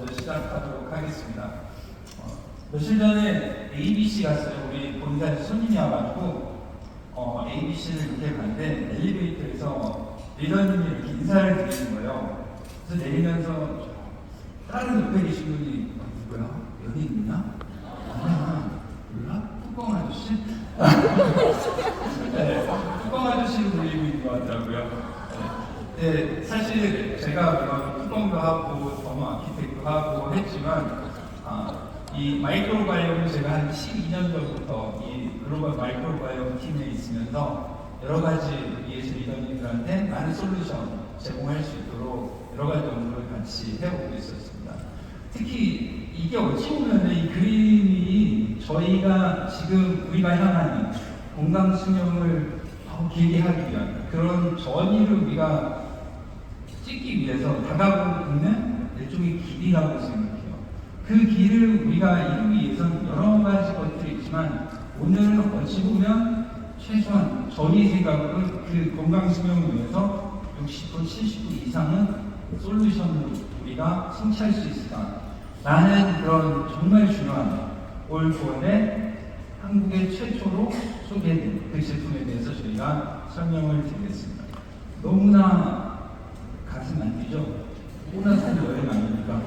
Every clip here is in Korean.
먼저 시작하도록 하겠습니다. 며칠 전에 ABC 갔어요. 우리 본사에 손님이 와가지고 ABC를 이렇게 갔는데 엘리베이터에서 리더님이 이렇게 인사를 드리는 거예요. 그래서 내리면서 다른 옆에 계신 분이 누구야? 연예인이냐? 몰라? 뚜껑 아저씨? 네, 뚜껑 아저씨로 불리고 있는 것 같더라고요. 네, 사실 제가 뚜껑도 하고 전문 아키텍트도 하고 했지만 이 마이크로바이옴을 제가 한 12년 전부터 이 글로벌 마이크로바이옴 팀에 있으면서 여러 가지 ES 리더님들한테 많은 솔루션 제공할 수 있도록 여러 가지 업무를 같이 해오고 있었습니다. 특히 이게 어찌 보면 이 그림이 저희가 지금 우리가 향하는 건강 수명을 길게 하기 위한 그런 전의를 우리가 찍기 위해서 다가오고 있는 일종의 길이라고 생각해요. 그 길을 우리가 이루기 위해서는 여러 가지 것들이 있지만 오늘은 어찌 보면 최소한 저희 생각으로는 그 건강 수명을 위해서 60분, 70분 이상은 솔루션으로 우리가 성취할 수 있을까라는 그런 정말 중요한 올포원의 한국의 최초로 소개된 그 제품에 대해서 저희가 설명을 드리겠습니다. 너무나 가슴 안 뛰죠? 보너스는 여행 아닙니까?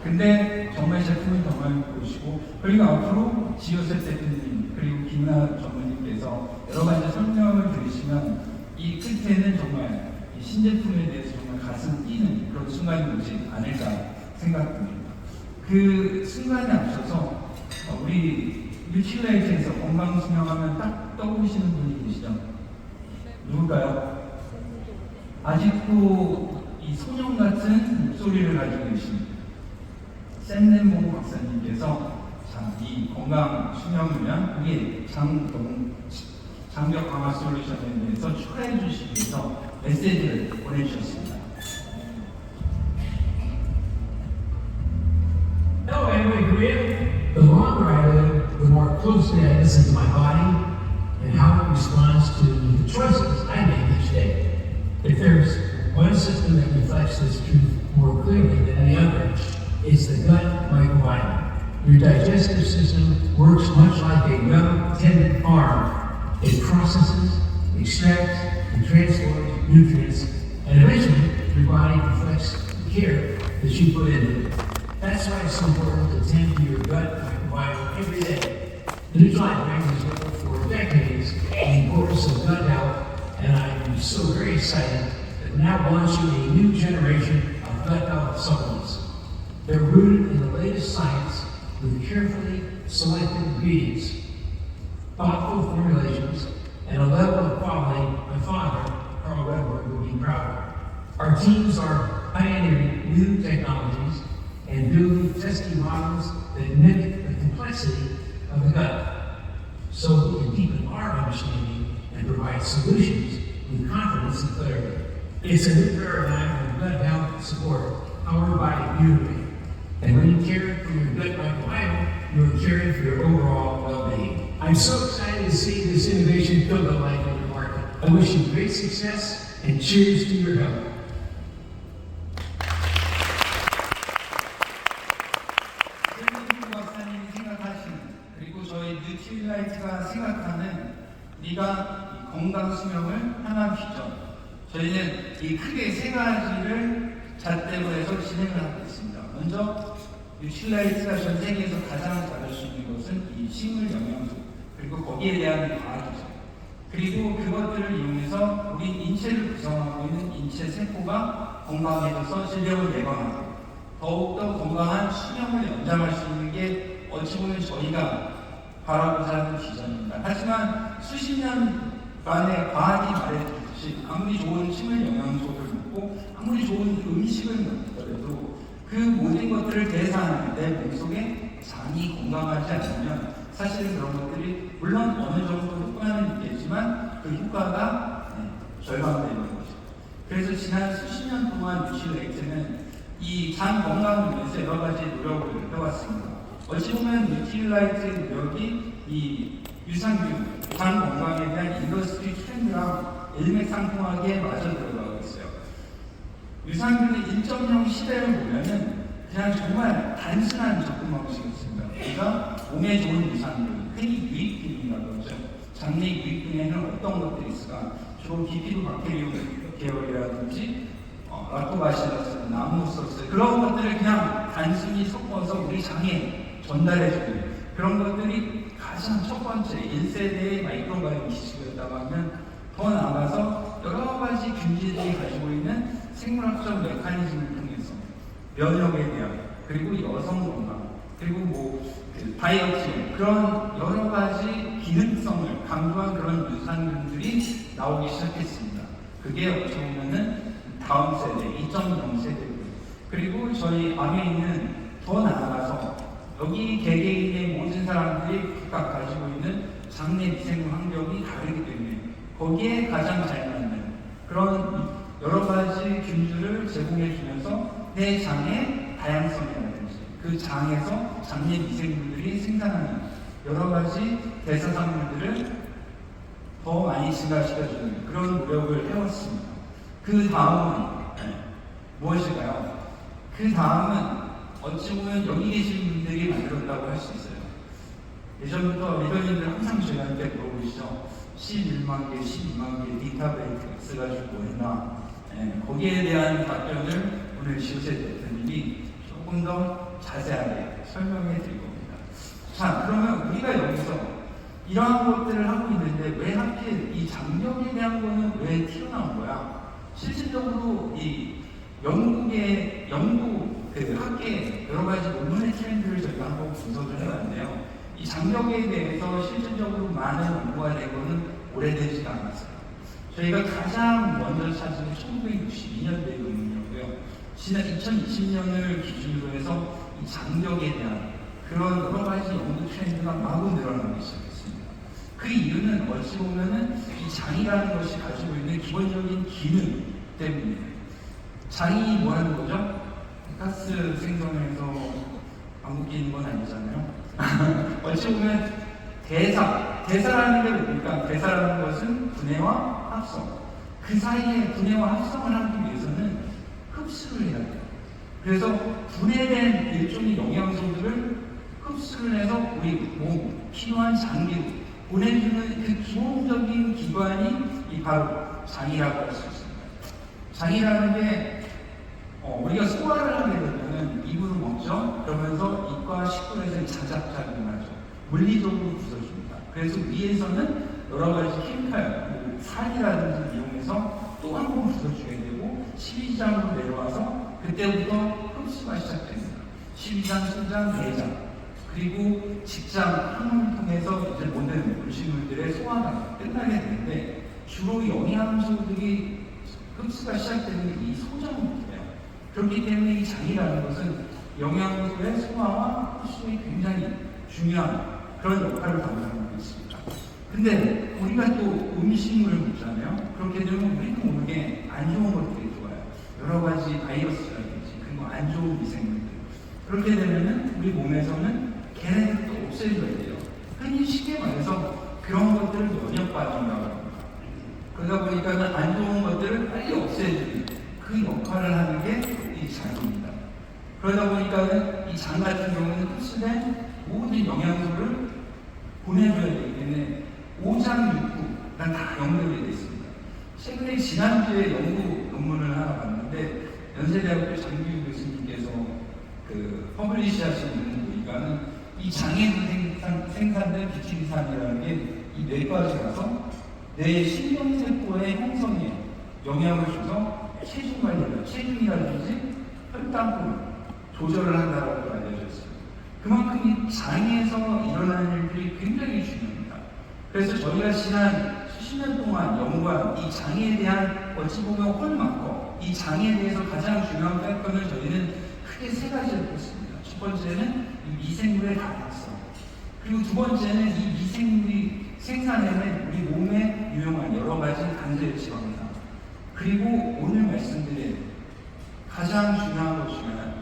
근데 정말 제품을 정말 보시고 그리고 앞으로 지효세 대표님 그리고 김나 전무님께서 여러 가지 설명을 들으시면 이 끝에는 정말 이 신제품에 대해서 정말 가슴 뛰는 그런 순간이 오지 않을까 생각합니다. 그 순간에 앞서서 우리 뉴트릴라이트에서 건강 수명하면 딱 떠오르시는 분이 계시죠? 누굴까요? 아직도 이 소년 같은 목소리를 가지고 계신 샌넨봉 박사님께서 이 건강 수명을 위한 우리 장벽 강화 솔루션에 대해서 축하해 주시기 위해서 메시지를 보내주셨습니다. Hello, everybody. Korea. The longer I live, the more closely I listen to my body and how it responds to the choices I make each day. If there's one system that reflects this truth more clearly than any other, it's the gut microbiome. Your digestive system works much like a well-tended farm. It processes, extracts, and transports nutrients, and eventually your body reflects the care that you put into it. That's why it's so important to tend to your gut microbiome every day. The Nutrilite brand has known for decades the importance of gut health, and I'm so very excited that we're now launching a new generation of gut health supplements. They're rooted in the latest science with carefully selected ingredients, thoughtful formulations, and a level of quality my father, Carl Redwood, would be proud of. Our teams are pioneering new technologies and building testing models that mimic the complexity of the gut, so we can deepen our understanding and provide solutions with confidence and clarity. It's a new paradigm of gut health support powered by Unity. And when you care for your gut microbiome, you're caring for your overall well-being. I'm so excited to see this innovation build a life in the market. I wish you great success and cheers to your health. 박사님이 생각하시는 그리고 저희 뉴트릴라이트가 생각하는 네가 건강 수명을 향한 비전. 저희는 이 크게 세 가지를 잣대로 해서 진행을 하고 있습니다. 먼저 뉴트릴라이트가 전 세계에서 가장 잘할 수 있는 것은 이 식물 영양소 그리고 거기에 대한 과학이죠. 그리고 그것들을 이용해서 우리 인체를 구성하고 있는 인체 세포가 건강해져서 질병을 예방하고 더욱더 건강한 수명을 연장할 수 있는 게 어찌 보면 저희가 바라고자 하는 비전입니다. 하지만 수십 년 만에 과학이 말해주듯이 아무리 좋은 식물 영양소를 먹고 아무리 좋은 음식을 먹더라도 그 모든 것들을 대사하는 내 몸속에 장이 건강하지 않으면 사실은 그런 것들이 물론 어느 정도 효과는 있겠지만 그 효과가 절감되는 거죠. 그래서 지난 수십 년 동안 뉴트릴라이트는 이 장 건강을 위해서 여러 가지 노력을 해왔습니다. 어찌 보면 뉴트릴라이트의 노력이 이 유산균, 장 건강에 대한 인더스트리 트렌드랑 일맥상통하게 맞아 들어가고 있어요. 유산균의 1.0 시대를 보면은 그냥 정말 단순한 접근 방식이었습니다. 우리가 몸에 좋은 유산균, 흔히 유익균이라고 그러죠. 장내 유익균에는 어떤 것들이 있을까? 주로 비피도 박테리움 계열이라든지 라토바실러스, 나무소스 그런 것들을 그냥 단순히 섞어서 우리 장에 전달해주는 그런 것들이 가장 첫 번째 1세대의 마이크로바이옴 기술이었다고 하면 더 나아가서 여러 가지 균질들이 가지고 있는 생물학적 메커니즘을 통해서 면역에 대한 그리고 여성 건강 그리고 다이어트 그런 여러 가지 기능성을 강조한 그런 유산균들이 나오기 시작했습니다. 그게 어떻게 보면은 다음 세대, 2.0 세대고요. 그리고 저희 암에 있는 더 나아가서 여기 개개인의 모든 사람들이 각각 가지고 있는 장내 미생물 환경이 다르기 때문에 거기에 가장 잘 맞는 그런 여러 가지 균들을 제공해 주면서 내 장의 다양성이라든지 그 장에서 장내 미생물들이 생산하는 여러 가지 대사상물들을 더 많이 증가시켜주는 그런 노력을 해왔습니다. 그 다음은 무엇일까요? 그 다음은 어찌 보면 여기 계신 분들이 만들었다고 할 수 있어요. 예전부터 리더님들 항상 저희한테 물어보시죠. 11만 개, 12만 개 데이터베이스가 있어가지고 뭐 했나? 거기에 대한 답변을 오늘 지우세 대표님이 조금 더 자세하게 설명해 드릴 겁니다. 자, 그러면 우리가 여기서 이러한 것들을 하고 있는데 왜 하필 이 장벽에 대한 거는 왜 튀어나온 거야? 실질적으로 이 영국 학계 여러 가지 논문의 트렌드를 저희가 한번 분석을 해봤는데요. 이 장벽에 대해서 실질적으로 많은 연구가 된 거는 오래되지가 않았어요. 저희가 가장 먼저 찾은 1962년도의 논문이었고요. 지난 2020년을 기준으로 해서 이 장벽에 대한 그런 여러 가지 연구 트렌드가 마구 늘어나기 시작했습니다. 그 이유는 어찌 보면은 이 장이라는 것이 가지고 있는 기본적인 기능 때문이에요. 장이 뭐 하는 거죠? 가스 생성해서 방구 끼는 건 아니잖아요. 어찌 보면 대사라는 게 뭡니까? 대사라는 것은 분해와 합성. 그 사이에 분해와 합성을 하기 위해서는 흡수를 해야 돼요. 그래서 분해된 일종의 영양소들을 흡수를 해서 우리 몸, 필요한 장기로 보내주는 그 기본적인 기관이 바로 장이라고 할 수 있습니다. 장이라는 게 우리가 소화를 하게 되면 입으로 먹죠. 그러면서 입과 식도에서 자작작용을 하죠. 물리적으로 부서줍니다. 그래서 위에서는 여러 가지 케미칼, 살이라든지 이용해서 또 한 번 부서주게 되고 12장으로 내려와서 그때부터 흡수가 시작됩니다. 12장, 소장, 내장 그리고 직장 항문을 통해서 이제 모든 음식물들의 소화가 끝나게 되는데 주로 영양소들이 흡수가 시작되는 게 이 소장부터예요. 그렇기 때문에 이 장이라는 것은 영양소의 소화와 흡수에 굉장히 중요한 그런 역할을 담당하고 있습니다. 근데 우리가 또 음식물을 먹잖아요. 그렇게 되면 우리도 모르게 안 좋은 것들이 들어와요. 여러 가지 바이러스라든지 그리고 안 좋은 미생물들. 그렇게 되면은 우리 몸에서는 걔네들도 없애줘야 돼요. 흔히 쉽게 말해서 그런 것들을 면역 반응이라고 합니다. 그러다 보니까는 안 좋은 것들을 빨리 없애주는 그 역할을 하는 게 이 장입니다. 그러다 보니까는 이 장 같은 경우는 흡수된 모든 영양소를 보내줘야 되기 때문에 5장 6부랑 다 연결이 되어 있습니다. 최근에 지난주에 연구 논문을 하나 봤는데 연세대학교 장기우 교수님께서 퍼블리시 하신 논문 보니까는 이 장에서 생산된 비티리산이라는 게 이 뇌까지 가서 뇌 신경세포의 형성에 영향을 줘서 체중 관리를, 체중이라든지 혈당을 조절을 한다고 알려져 있습니다. 그만큼 이 장에서 일어나는 일들이 굉장히 중요합니다. 그래서 저희가 지난 수십 년 동안 연구한 이 장에 대한 어찌 보면 홀마커, 이 장에 대해서 가장 중요한 팩터는 저희는 크게 세 가지를 봤습니다. 첫 번째는 이 미생물의 다양성, 그리고 두 번째는 이 미생물이 생산해낸 우리 몸에 유용한 여러 가지 단백 지방산, 그리고 오늘 말씀드린 가장 중요한 것 중에 하나,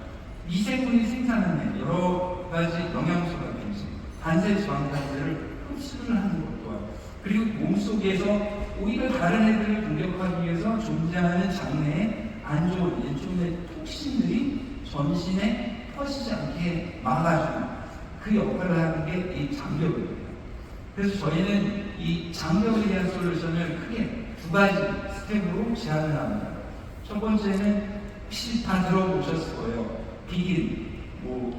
미생물이 생산하는 여러 가지 영양소라든지 단백 지방산들을 흡수를 하는 것 또한, 그리고 몸속에서 오히려 다른 애들을 공격하기 위해서 존재하는 장내에 안 좋은 일종의 톡신들이 전신에 퍼지지 않게 막아주는 그 역할을 하는 게 이 장벽입니다. 그래서 저희는 이 장벽에 대한 솔루션을 크게 두 가지 스텝으로 제안을 합니다. 첫 번째는 혹시 다 들어보셨을 거예요. 비긴,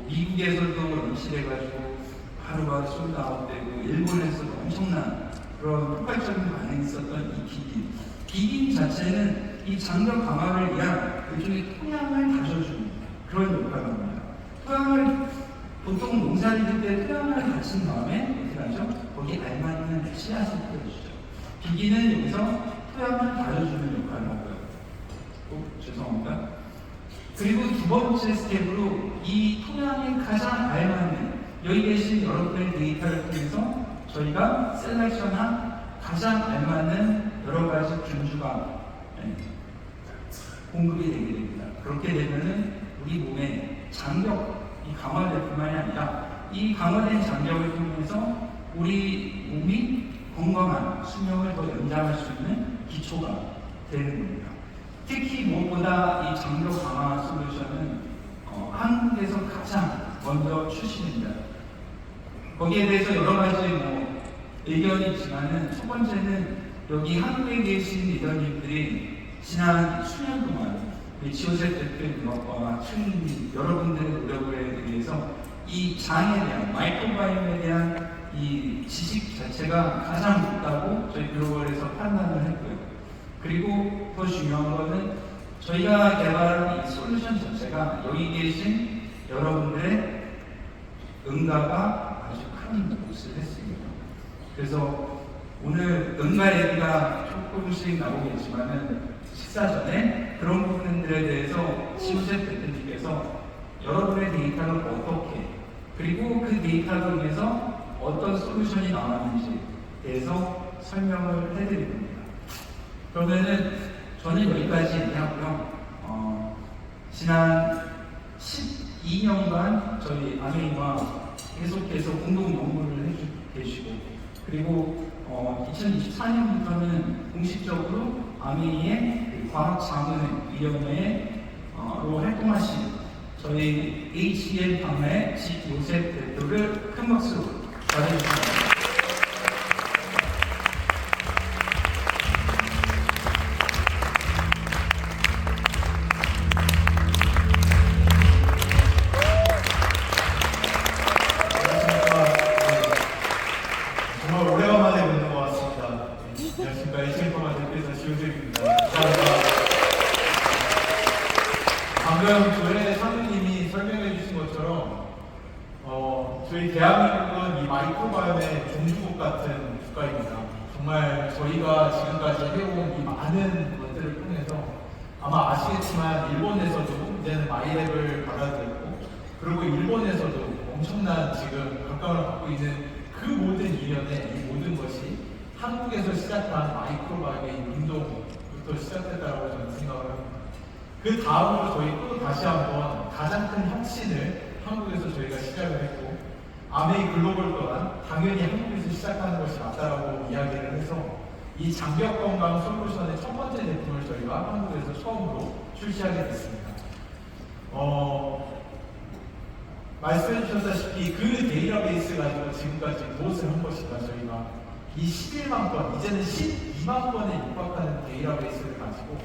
미국에서도 런치돼가지고 하루가 솔드아웃되고 일본에서도 엄청난 그런 폭발적인 반응이 있었던 이 비긴. 비긴 자체는 이 장벽 강화를 위한 일종의 토양을 다져주는 그런 역할을 합니다. 토양을 보통 농사를 짓을 때 토양을 다친 다음에 어떻게 하죠? 거기에 알맞는 씨앗을 뿌려주죠. 비기는 여기서 토양을 다져주는 역할을 하고요. 죄송합니다. 그리고 두 번째 스텝으로 이 토양에 가장 알맞는 여기 계신 여러분의 데이터를 통해서 저희가 셀렉션한 가장 알맞는 여러 가지 균주가 공급이 되게 됩니다. 그렇게 되면은 우리 몸의 장벽이 강화될 뿐만이 아니라 이 강화된 장벽을 통해서 우리 몸이 건강한 수명을 더 연장할 수 있는 기초가 되는 겁니다. 특히 무엇보다 이 장벽 강화 솔루션은 한국에서 가장 먼저 출시됩니다. 거기에 대해서 여러 가지 의견이 있지만은 첫 번째는 여기 한국에 계신 리더님들이 지난 수년 동안 우리 지오셉 대표님과 충분히 여러분들의 노력에 의해서 이 장에 대한 마이크로바이옴에 대한 이 지식 자체가 가장 높다고 저희 글로벌에서 판단을 했고요. 그리고 더 중요한 거는 저희가 개발한 이 솔루션 자체가 여기 계신 여러분들의 응가가 아주 큰 몫을 했습니다. 그래서 오늘 응가 얘기가 조금씩 나오겠지만은 식사 전에 그런 부분들에 대해서 지오셉 대표님께서 여러분의 데이터를 어떻게 그리고 그 데이터로 인해서 어떤 솔루션이 나왔는지에 대해서 설명을 해드릴 겁니다. 그러면은 저는 여기까지 얘기하고요. 지난 12년간 저희 아메이와 계속해서 공동 연구를 해주고 계시고 그리고 2024년부터는 공식적으로 아메이의 과학자문위원회로 활동하신 저희 HDL 방의 지오셉 대표를 큰 박수로 맞아주십니다. 정말 오래간만에 뵙는 것 같습니다. 안녕하십니까. HDL 대표이사 지오셉입니다. 감사합니다. 방금 조혜 사모님이 설명해 주신 것처럼 저희 대한민국은 이 마이크로바이옴의 종주국 같은 국가입니다. 정말 저희가 지금까지 해온 이 많은 것들을 통해서 아마 아시겠지만 일본에서도 이제는 마이랩을 받아들였고 그리고 일본에서도 엄청난 지금 각광을 받고 있는 그 모든 이면에 이 모든 것이 한국에서 시작한 마이크로바이옴의 운동부터 시작됐다고 저는 생각을 합니다. 그 다음으로 저희 또 다시 한번 가장 큰 혁신을 한국에서 저희가 시작을 했고 아메이 글로벌 또한 당연히 한국에서 시작하는 것이 맞다라고 이야기를 해서 이 장벽 건강 솔루션의 첫 번째 제품을 저희가 한국에서 처음으로 출시하게 됐습니다. 말씀해 주셨다시피 그 데이터베이스 가지고 지금까지 무엇을 한 것인가 저희가 이 11만 건, 이제는 12만 건에 육박하는 데이터베이스를 가지고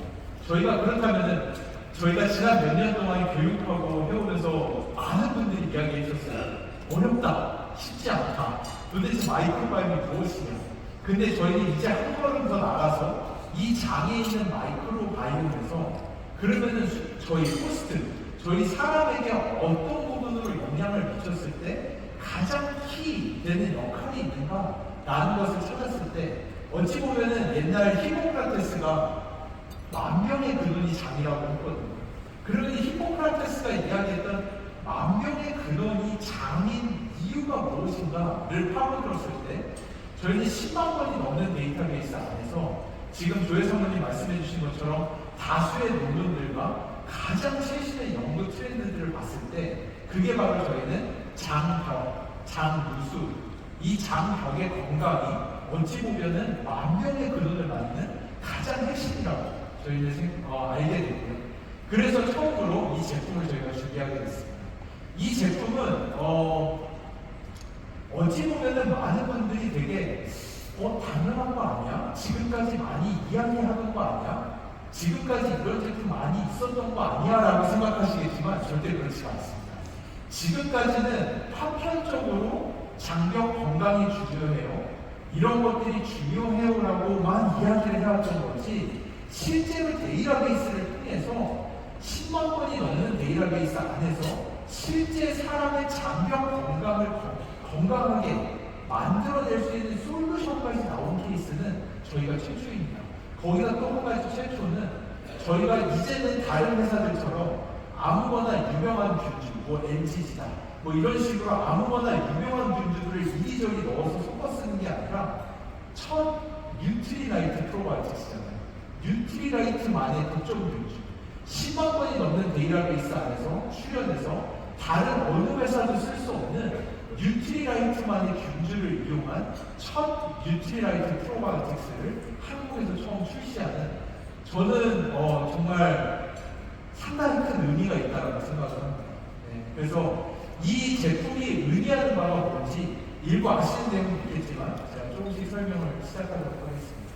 저희가 그렇다면은 저희가 지난 몇 년 동안 교육하고 해오면서 많은 분들이 이야기해 주셨어요. 어렵다, 쉽지 않다. 도대체 마이크로바이옴이 무엇이냐. 근데 저희는 이제 한 걸음 더 나가서 이 장에 있는 마이크로바이옴에서 그러면은 저희 호스트, 저희 사람에게 어떤 부분으로 영향을 미쳤을 때 가장 키 되는 역할이 있는가라는 것을 찾았을 때 어찌 보면은 옛날 히포크라테스가 만병의 근원이 장이라고 했거든요. 그러니 히포크라테스가 이야기했던 만병의 근원이 장인 이유가 무엇인가를 파고들었을 때 저희는 10만 건이 넘는 데이터베이스 안에서 지금 조혜 사모님 말씀해 주신 것처럼 다수의 논문들과 가장 최신의 연구 트렌드들을 봤을 때 그게 바로 저희는 장벽, 장누수, 이 장벽의 건강이 어찌 보면은 만병의 근원을 낳는 가장 핵심이라고 저희는 알게 됐고요. 그래서 처음으로 이 제품을 저희가 준비하게 됐습니다. 이 제품은 어찌 보면은 많은 분들이 되게 당연한 거 아니야? 지금까지 많이 이야기하는 거 아니야? 지금까지 이런 제품 많이 있었던 거 아니야? 라고 생각하시겠지만 절대 그렇지 않습니다. 지금까지는 파편적으로 장벽 건강이 중요해요, 이런 것들이 중요해요 라고만 이야기를 해왔던 거지, 실제로 데이터베이스를 통해서 10만 건이 넘는 데이터베이스 안에서 실제 사람의 장벽 건강을 건강하게 만들어낼 수 있는 솔루션까지 나온 케이스는 저희가 최초입니다. 거기다 또 한 가지 최초는, 저희가 이제는 다른 회사들처럼 아무거나 유명한 균주, 뭐 NC지다, 뭐 이런 식으로 아무거나 유명한 균주들을 이리저리 넣어서 섞어 쓰는 게 아니라 첫 뉴트리라이트 프로바이오틱스잖아요. 뉴트리라이트만의 독점 균주, 10만 건이 넘는 데이터베이스 안에서 출연해서 다른 어느 회사도 쓸 수 없는 뉴트리라이트만의 균주를 이용한 첫 뉴트리라이트 프로바이오틱스를 한국에서 처음 출시하는, 저는 정말 상당히 큰 의미가 있다고 생각을 합니다. 네, 그래서 이 제품이 의미하는 바가 뭔지 일부 아시는 내용은 있겠지만 제가 조금씩 설명을 시작하도록 하겠습니다.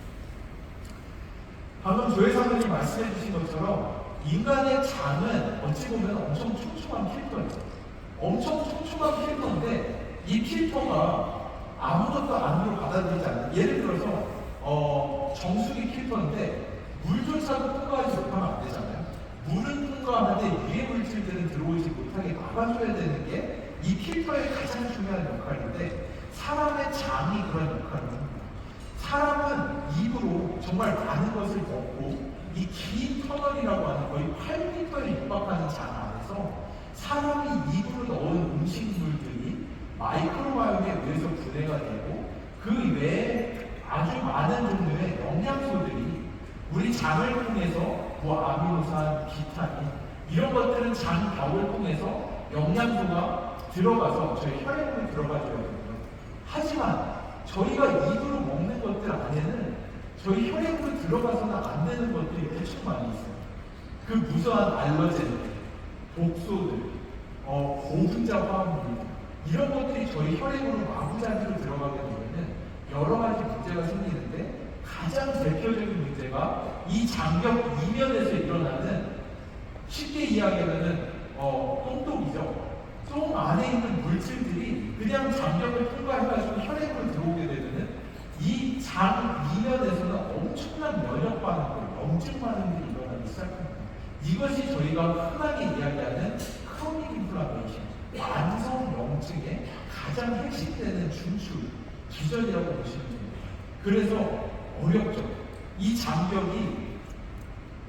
방금 조 회장님이 말씀해 주신 것처럼 인간의 장은 어찌 보면 엄청 촘촘한 필터예요. 엄청 촘촘한 필터인데 이 필터가 아무것도 안으로 받아들이지 않는, 예를 들어서 정수기 필터인데 물조차도 통과하지 못하면 안 되잖아요. 물은 통과하는데 유해 물질들은 들어오지 못하게 막아줘야 되는 게 이 필터의 가장 중요한 역할인데, 사람의 장이 그런 역할을 합니다. 사람은 입으로 정말 많은 것을 먹고 이 긴 터널이라고 하는 거의 8m에 육박하는 장 안에서 사람이 입으로 넣은 음식물들이 마이크로바이옴에 의해서 분해가 되고, 그 외에 아주 많은 종류의 영양소들이 우리 장을 통해서 뭐 아미노산, 비타민 이런 것들은 장 벽을 통해서 영양소가 들어가서 저희 혈액에 들어가줘야 됩니다. 하지만 저희가 입으로 먹는 것들 안에는 저희 혈액으로 들어가서는 안 되는 것들이 엄청 많이 있어요. 그 무수한 알러젠들, 독소들, 고분자 화합물 이런 것들이 저희 혈액으로 마구잡이로 들어가게 되면 여러 가지 문제가 생기는데, 가장 대표적인 문제가 이 장벽 이면에서 일어나는, 쉽게 이야기하면 똥독이죠. 똥 안에 있는 물질들이 그냥 장벽을 통과해가지고 혈액으로 들어오게 되면 이 장 이면에서는 엄청난 면역 반응들, 염증 반응들이 일어나기 시작합니다. 이것이 저희가 흔하게 이야기하는 크로닉 인플라메이션, 만성 염증의 가장 핵심되는 중추, 기전이라고 보시면 됩니다. 그래서 어렵죠. 이 장벽이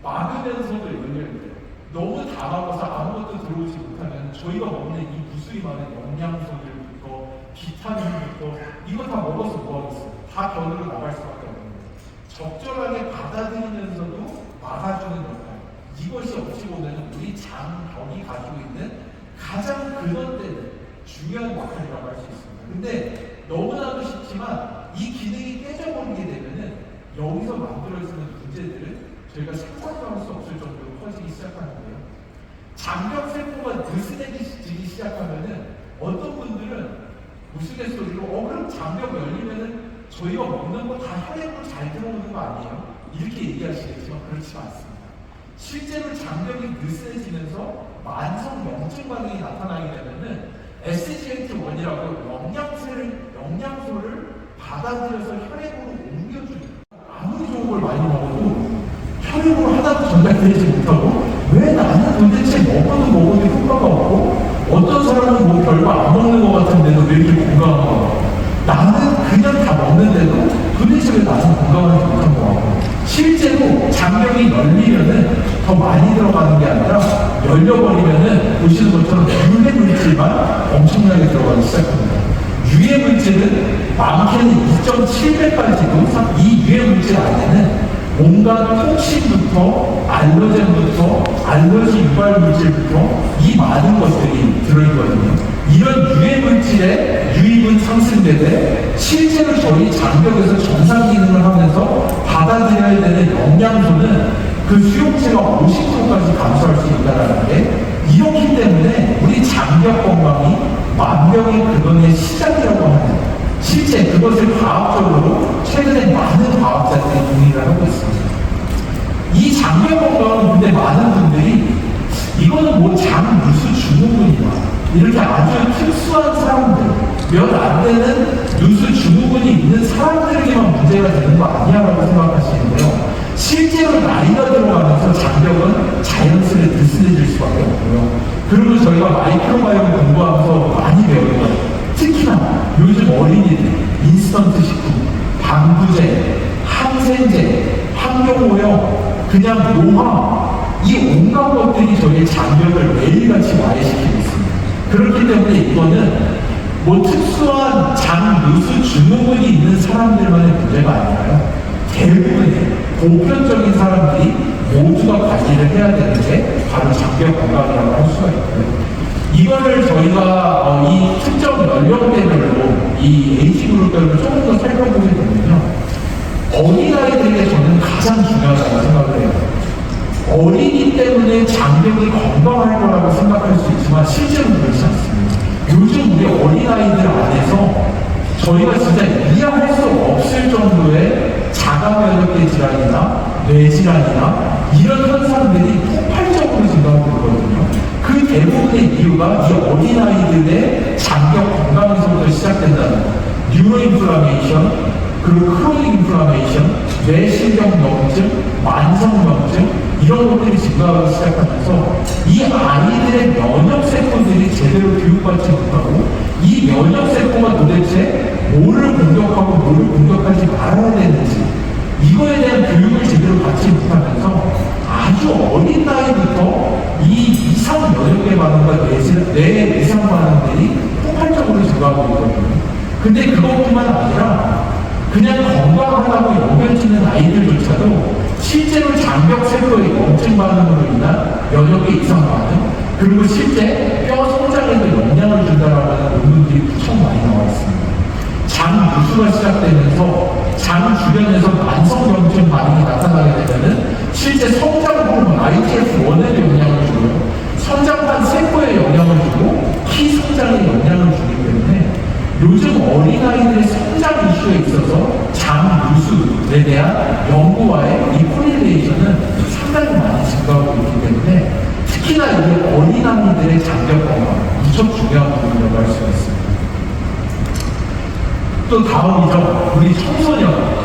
막으면서도 연결돼요. 너무 다 막아서 아무것도 들어오지 못하면 저희가 먹는 이 무수히 많은 영양소들부터 비타민부터 이거 다 먹어서 뭐하겠어요? 다 변으로 나갈 수밖에 없는 거예요. 적절하게 받아들이면서도 막아주는 역할, 이것이 어찌 보면 우리 장벽이 가지고 있는 가장 근원되는 중요한 역할이라고 할 수 있습니다. 근데 너무나도 쉽지만 이 기능이 깨져버리게 되면은 여기서 만들어지는 문제들은 저희가 상상도 할 수 없을 정도로 커지기 시작하는데요. 장벽 세포가 느슨해지기 시작하면은 어떤 분들은 우스갯소리로 그럼 장벽 열리면은 저희가 먹는 거 다 혈액으로 잘 들어오는 거 아니에요? 이렇게 얘기하시겠지만 그렇지 않습니다. 실제로 장벽이 느슨해지면서 만성 염증 반응이 나타나게 되면은 SGLT1이라고 영양소를 받아들여서 혈액으로 옮겨줍니다. 아무리 좋은 걸 많이 먹어도 혈액으로 하나도 전달되지 못하고, 왜 나는 도대체 먹어도 효과가 없고, 어떤 사람은 뭐 별거 안 먹는 것 같은데도 왜 이렇게 건강한 거, 나는 그냥 다 먹는데도 도대체 왜 나는 건강하지 못한 거 같고, 실제로 장벽이 열리면은 더 많이 들어가는 게 아니라 열려버리면은 보시는 것처럼 유해 물질만 엄청나게 들어가기 시작합니다. 유해 물질은 많게는 2.7배까지도 이 유해 물질 안에는 온갖 톡신부터 알러젠부터 알러지 유발 물질부터 이 많은 것들이 들어있거든요. 이런 유해 물질의 유입은 상승되되 실제로 저희 장벽에서 정상 기능을 하면서 받아들여야 되는 영양소는 그 수용체가 50%까지 감소할 수 있다는 게 이렇기 때문에 우리 장벽 건강이 만병의 근원의 시작이라고 합니다. 실제 그것을 과학적으로 최근에 많은 과학자들이 동의를 하고 있습니다. 이 장벽 건강은 근데 많은 분들이 이거는 뭐 장누수 증후군이다, 이렇게 아주 특수한 사람들, 몇 안 되는 누수 증후군이 있는 사람들에게만 문제가 되는 거 아니야라고 생각하시는데요. 실제로 나이가 들어가면서 장벽은 자연스레 느슨해질 수밖에 없고요. 그리고 저희가 마이크로바이옴 공부하면서 많이 배우는, 특히나 요즘 어린이들 인스턴트 식품, 방부제, 항생제, 환경오염, 그냥 노화, 이 온갖 것들이 저희의 장벽을 매일같이 와해시키고 있습니다. 그렇기 때문에 이거는 뭐 특수한 장누수 증후군이 있는 사람들만의 문제가 아니라요, 대부분의 보편적인 사람들이 모두가 관리를 해야 되는 게 바로 장벽 건강이라고 할 수가 있고요. 이거를 저희가 이 특정 연령대별로 이 에이지 그룹별로 조금 더 살펴보게 되면요, 어린아이들에게 저는 가장 중요하다고 생각을 해요. 어린이 때문에 장벽이 건강할 거라고 생각할 수 있지만 실제로 그렇지 않습니다. 요즘 우리 어린아이들 안에서 저희가 진짜 이해할 수 없을 정도의 자가면역계 질환이나 뇌질환이나 이런 현상들이 폭발적으로 증가하고 있거든요. 그 대부분의 이유가 이 어린아이들의 장벽 건강에서부터 시작된다는 거. 뉴로인플라메이션, 그리고 크로닉 인플라메이션, 뇌신경염증, 만성염증, 이런 것들이 증가하기 시작하면서 이 아이들의 면역세포들이 제대로 교육받지 못하고, 이 면역세포가 도대체 뭐를 공격하고 뭐를 공격하지 말아야 되는지, 이거에 대한 교육을 제대로 받지 못하면서 아주 어린 나이부터 이 이상 면역계 반응과 뇌 이상 반응들이 폭발적으로 증가하고 있거든요. 근데 그것뿐만 아니라 그냥 건강하다고 여겨지는 아이들조차도 실제로 장벽 세포의 염증 반응으로 인한 면역계 이상 반응, 그리고 실제 뼈 성장에도 영향을 준다라고 하는 논문들이 무척 많이 나와 있습니다. 장 누수가 시작되면서 장 주변에서 만성염증 반응이 나타나게 되면은 실제 성장 호르몬 IGF-1에도 영향을 주고요, 성장판 세포에 영향을 주고 키 성장에 영향을 주기 때문에 요즘 어린아이들의 성장 이슈에 있어서 장 누수에 대한 연구와의 이 코릴레이션은 상당히 많이 증가하고 있기 때문에 특히나 이게 어린아이들의 장벽 건강 무척 중요한 부분이라고 할 수가 있습니다. 또 다음이죠. 우리 청소년.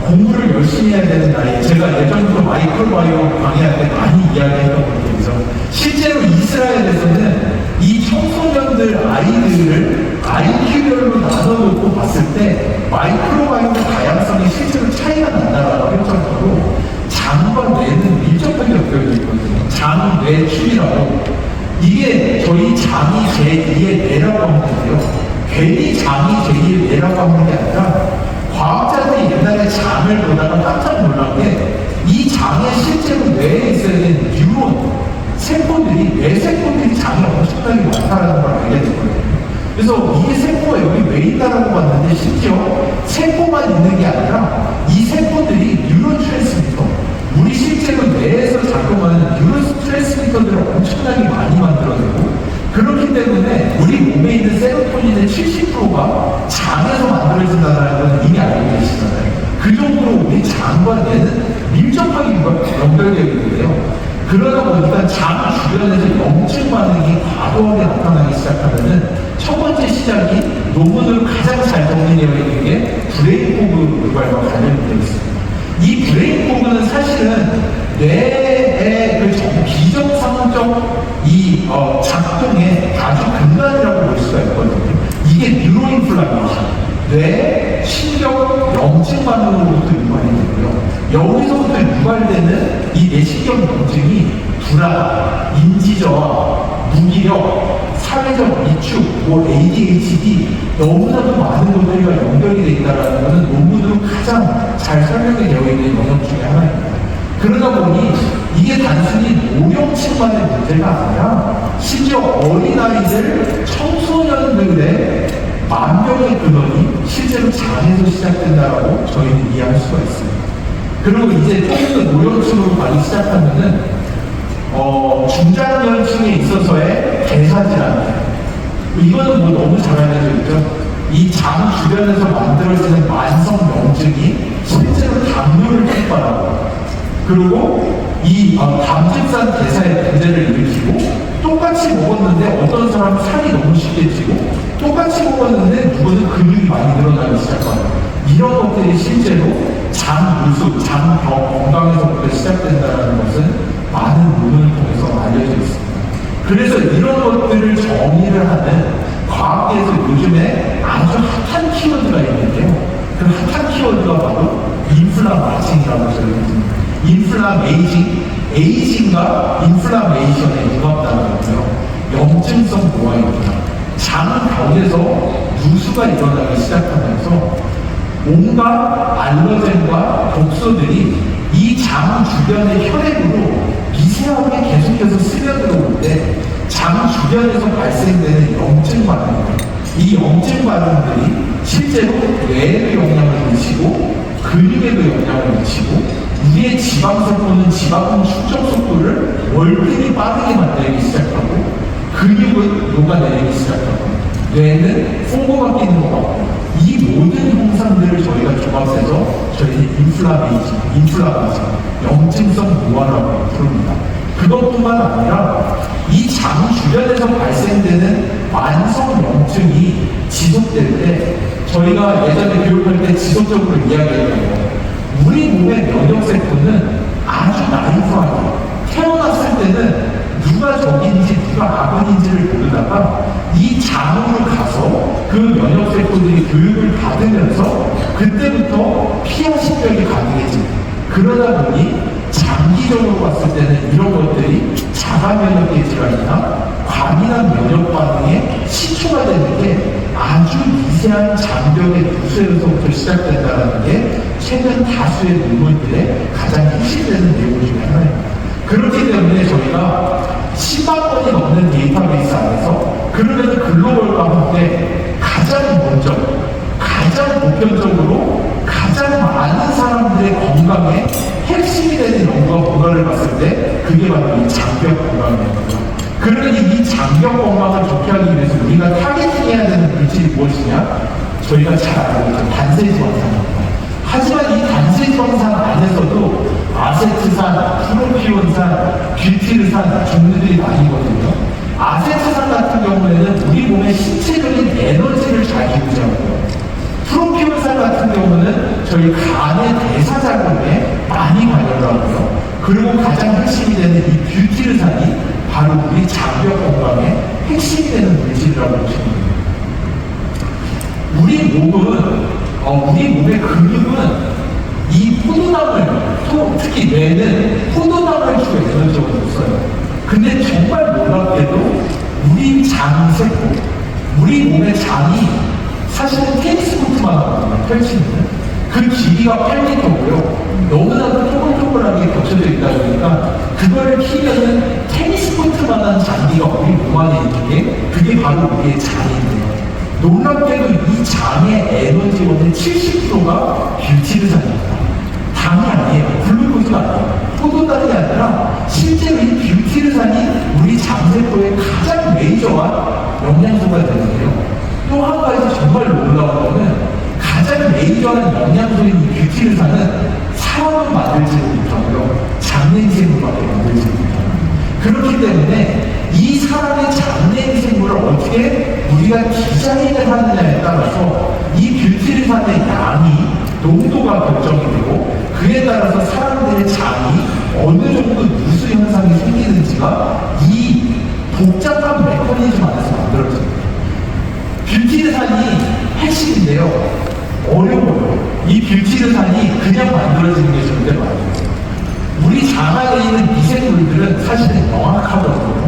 공부를 열심히 해야 되는 나이. 제가 예전부터 마이크로바이옴 강의할 때 많이 이야기했던 것들이죠. 실제로 이스라엘에서는 이 청소년들 아이들을 IQ별로 나눠놓고 봤을 때 마이크로바이옴 다양성이 실제로 차이가 난다라고 할 정도로 장과 뇌는 밀접하게 엮여져 있거든요. 장, 뇌, 축이라고. 이게 저희 장이 제2의 뇌라고 하는데요. 괜히 장이 제2의 뇌라고 하는 게 아니라 과학자들이 옛날에 장을 보다가 깜짝 놀란 게 이 장에 실제로 뇌에 있어야 되는 뉴런 세포들이, 뇌세포들이 장에 엄청나게 많다는 걸 알게 됐거든요. 그래서 이 세포가 여기 왜 있다라고 봤는데 심지어 세포만 있는 게 아니라 이 세포들이 뉴런 트랜스미터, 우리 실제로 뇌에서 작동하는 뉴런 트랜스미터들을 엄청나게 많이 만들어내고, 그렇기 때문에 우리 몸에 있는 세로토닌의 70%가 장에서 만들어진다는 건 이미 알고 계시잖아요. 그 정도로 우리 장과 뇌는 밀접하게 연결되어 있는데요. 그러다 보니까 장 주변에서 염증 반응이 과도하게 나타나기 시작하면은 첫 번째 시작이 논문으로 가장 잘 정리되어 있는 게 브레인 포그 유발과 관련되어 있습니다. 이 브레인 포그는 사실은 뇌의 그 비정상적 이 작동의 아주 근간이라고 볼 수가 있거든요. 이게 뉴로인플라메이션, 뇌 신경 염증 반응으로부터 유발이 되고요. 여기서부터 유발되는 이 뇌신경 염증이 불안, 인지저하, 무기력, 사회적 위축, 뭐 ADHD, 너무나도 많은 것들이 연결이 되어 있다는 것은 논문으로 가장 잘 설명이 되어 있는 영역 중에 하나입니다. 그러다 보니 이게 단순히 노령층만의 문제가 아니라 심지어 어린아이들, 청소년들의 만병의 근원이 실제로 장에서 시작된다라고 저희는 이해할 수가 있습니다. 그리고 이제 조금 더 노령층으로 가기 시작하면은 중장년층에 있어서의 대사질환. 이거는 뭐 너무 잘 알려져 있죠. 이 장 주변에서 만들어지는 만성 염증이 실제로 당뇨를 촉발하고, 그리고 이 담즙산 대사의 문제를 일으키고, 똑같이 먹었는데 어떤 사람은 살이 너무 쉽게 찌고, 똑같이 먹었는데 누구는 근육이 많이 늘어나기 시작하고, 이런 것들이 실제로 장 누수, 장병 건강에서부터 시작된다는 것은 많은 논문을 통해서 알려져 있습니다. 그래서 이런 것들을 정의를 하는 과학계에서 요즘에 아주 핫한 키워드가 있는데요. 그 핫한 키워드가 바로 인플라마징이라고 저희가 인플라메이징, 에이징과 인플라메이션의 융합단어고요. 염증성 노화입니다. 장벽에서 누수가 일어나기 시작하면서 온갖 알러젠과 독소들이 이 장 주변의 혈액으로 미세하게 계속해서 스며들어올 때 장 주변에서 발생되는 염증 반응, 이 염증 반응들이 실제로 뇌에도 영향을 미치고 근육에도 영향을 미치고 우리의 지방세포는 지방 축적 속도를 월등히 빠르게 만들기 시작하고 근육은 녹아내리기 시작하고 뇌는 ፎ고가 끼는 것 같고 이 모든 현상들을 저희가 종합해서 저희는 인플라마징, 염증성 노화라고 부릅니다. 그것뿐만 아니라 이 장 주변에서 발생되는 만성 염증이 지속될 때 저희가 예전에 교육할 때 지속적으로 이야기했던 거 우리 몸의 면역세포는 아주 나이프하게 태어났을 때는 누가 적인지 누가 악인지를 모르다가 이 장으로 가서 그 면역세포들이 교육을 받으면서 그때부터 피하 식별이 가능해집니다. 그러다 보니 장기적으로 봤을 때는 이런 것들이 자가면역계 질환이나 과민한 면역 반응의 시초가 되는 게 아주 미세한 장벽의 누수에서부터 시작된다는 게 최근 다수의 논문들의 가장 핵심되는 내용 중에 하나입니다. 그렇기 때문에 저희가 10만 건이 넘는 데이터베이스 안에서 그러면 글로벌과 함께 가장 먼저, 가장 보편적으로 가장 많은 사람들의 건강에 핵심이 되는 연구와 결과를 봤을 때 그게 바로 이 장벽 건강입니다. 그러니 이 장벽 건강을 좋게 하기 위해서 우리가 타겟팅해야 되는 물질이 무엇이냐? 저희가 잘 알고 있죠. 단세지방산입니다. 하지만 이 단세지방산 안에서도 아세트산, 프로피온산, 뷰티르산 종류들이 나뉘거든요. 아세트산 같은 경우에는 우리 몸의 신체적인 에너지를 잘 유지하고요. 프로피온산 같은 경우는 저희 간의 대사 작용에 많이 관여를 하고요. 그리고 가장 핵심이 되는 이 뷰티르산이 바로 우리 장벽 건강의 핵심이 되는 물질이라고 보시면 됩니다. 우리 몸의 근육은 이 포도당을, 특히 뇌는 포도당을 주로 에너지적으로 써요. 근데 정말 놀랍게도 우리 장세포, 우리 몸의 장이 사실은 테니스 코트만 하거든요. 펼치는. 그 길이가 8m고요. 너무나도 쪼글쪼글하게 겹쳐져 있다 보니까 그거를 키면은 테니스 코트만한 장기가 우리 몸 안에 있는 게 그게 바로 우리의 장인데요. 놀랍게도 이 장의 에너지원의 70%가 뷰티르산입니다. 당이 아니에요. 글루코즈가 아니에요. 포도당이 아니라 실제로 이 뷰티르산이 우리 장세포의 가장 메이저한 영양소가 되는데요. 또 한 가지 정말 놀라운 거는 가장 메이저한 영양소인 이 뷰티르산은 사람을 만들지 못하고요. 장내생물밖에 만들지 못합니다. 그렇기 때문에 이 사람의 장내생물을 어떻게 우리가 디자인을 하느냐에 따라서 이 뷰티르산의 양이 농도가 결정이 되고 그에 따라서 사람들의 장이 어느 정도 누수 현상이 생기는지가 이 복잡한 메커니즘 안에서 만들어집니다. 뷰티르산이 핵심인데요. 어려워요. 이 뷰티르산이 그냥 만들어지는 게 절대 아니에요. 우리 장 안에 있는 미생물들은 사실은 명확하거든요.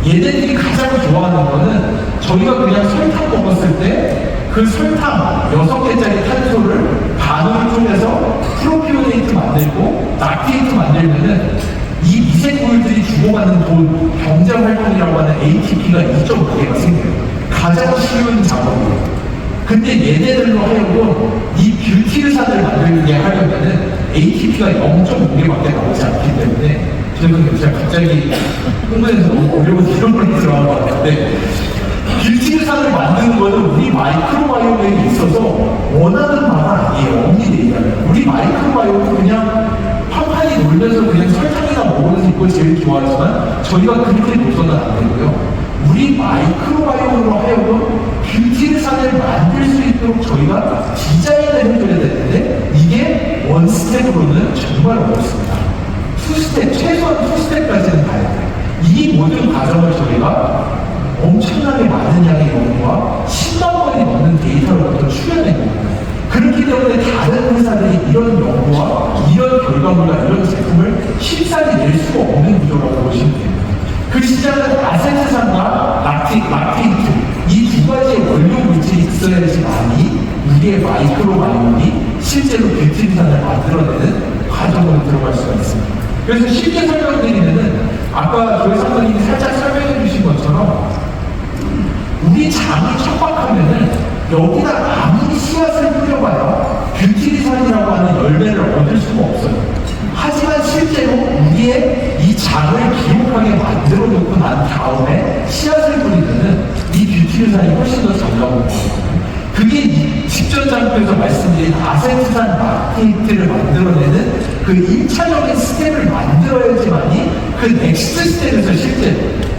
얘네들이 가장 좋아하는 거는 저희가 그냥 설탕 먹었을 때 그 설탕 6개짜리 탄소를 반응을 통해서 프로피오네이트 만들고 락테이트 만들면은 이 미생물들이 주고받는 경제활동이라고 하는 ATP가 2.5개가 생겨요. 가장 쉬운 작업이에요. 근데 얘네들로 하여금 이 뷰티르산을 만들게 하려면은 ATP가 0.5개밖에 나오지 않기 때문에 죄송해요. 제가 갑자기 흥분해서 너무 어려운 이런 걸 들어간 것 같은데, 뷰티산을 만드는 거는 우리 마이크로바이옴에 있어서 원하는 바가 아니에요. 엄니데이잖아요. 우리 마이크로바이옴은 그냥 판판이 놀면서 그냥 설탕이나 먹으면서 이걸 제일 좋아하지만 저희가 그렇게 놓서는 안 되고요. 우리 마이크로바이옴으로 하여금 뷰티산을 만들 수 있도록 저희가 디자인을 해줘야 되는데 이게 원 스텝으로는 정말 어렵습니다. 투 스텝, 최소한 투 스텝까지는 가야 돼요. 이 모든 과정을 저희가 엄청나게 많은 양의 연구와 10만 번이 넘는 데이터로부터 추려낸 겁니다. 그렇기 때문에 다른 회사들이 이런 연구와 이런 결과물과 이런 제품을 쉽사리 낼 수가 없는 구조라고 보시면 됩니다. 그 시장은 아세트산과 락테이트 이 두 가지의 원료 물질이 있어야지만이 우리의 마이크로바이옴이 실제로 뷰티산을 만들어내는 과정으로 들어갈 수가 있습니다. 그래서 쉽게 설명드리면은 아까 조혜 사모님이 살짝 설명해 주신 것처럼 우리 장이 척박하면은 여기다 아무리 씨앗을 뿌려봐야 뷰티리산이라고 하는 열매를 얻을 수가 없어요. 하지만 실제로 우리의 이 장을 기록하게 만들어 놓고 난 다음에 씨앗을 뿌리면은 이 뷰티리산이 훨씬 더 잘 나오는 거거든요. 그게 직전 장표에서 말씀드린 아세트산 락테이트를 만들어내는 그 1차적인 스텝을 만들어야지만이 그 넥스트 스텝에서 실제로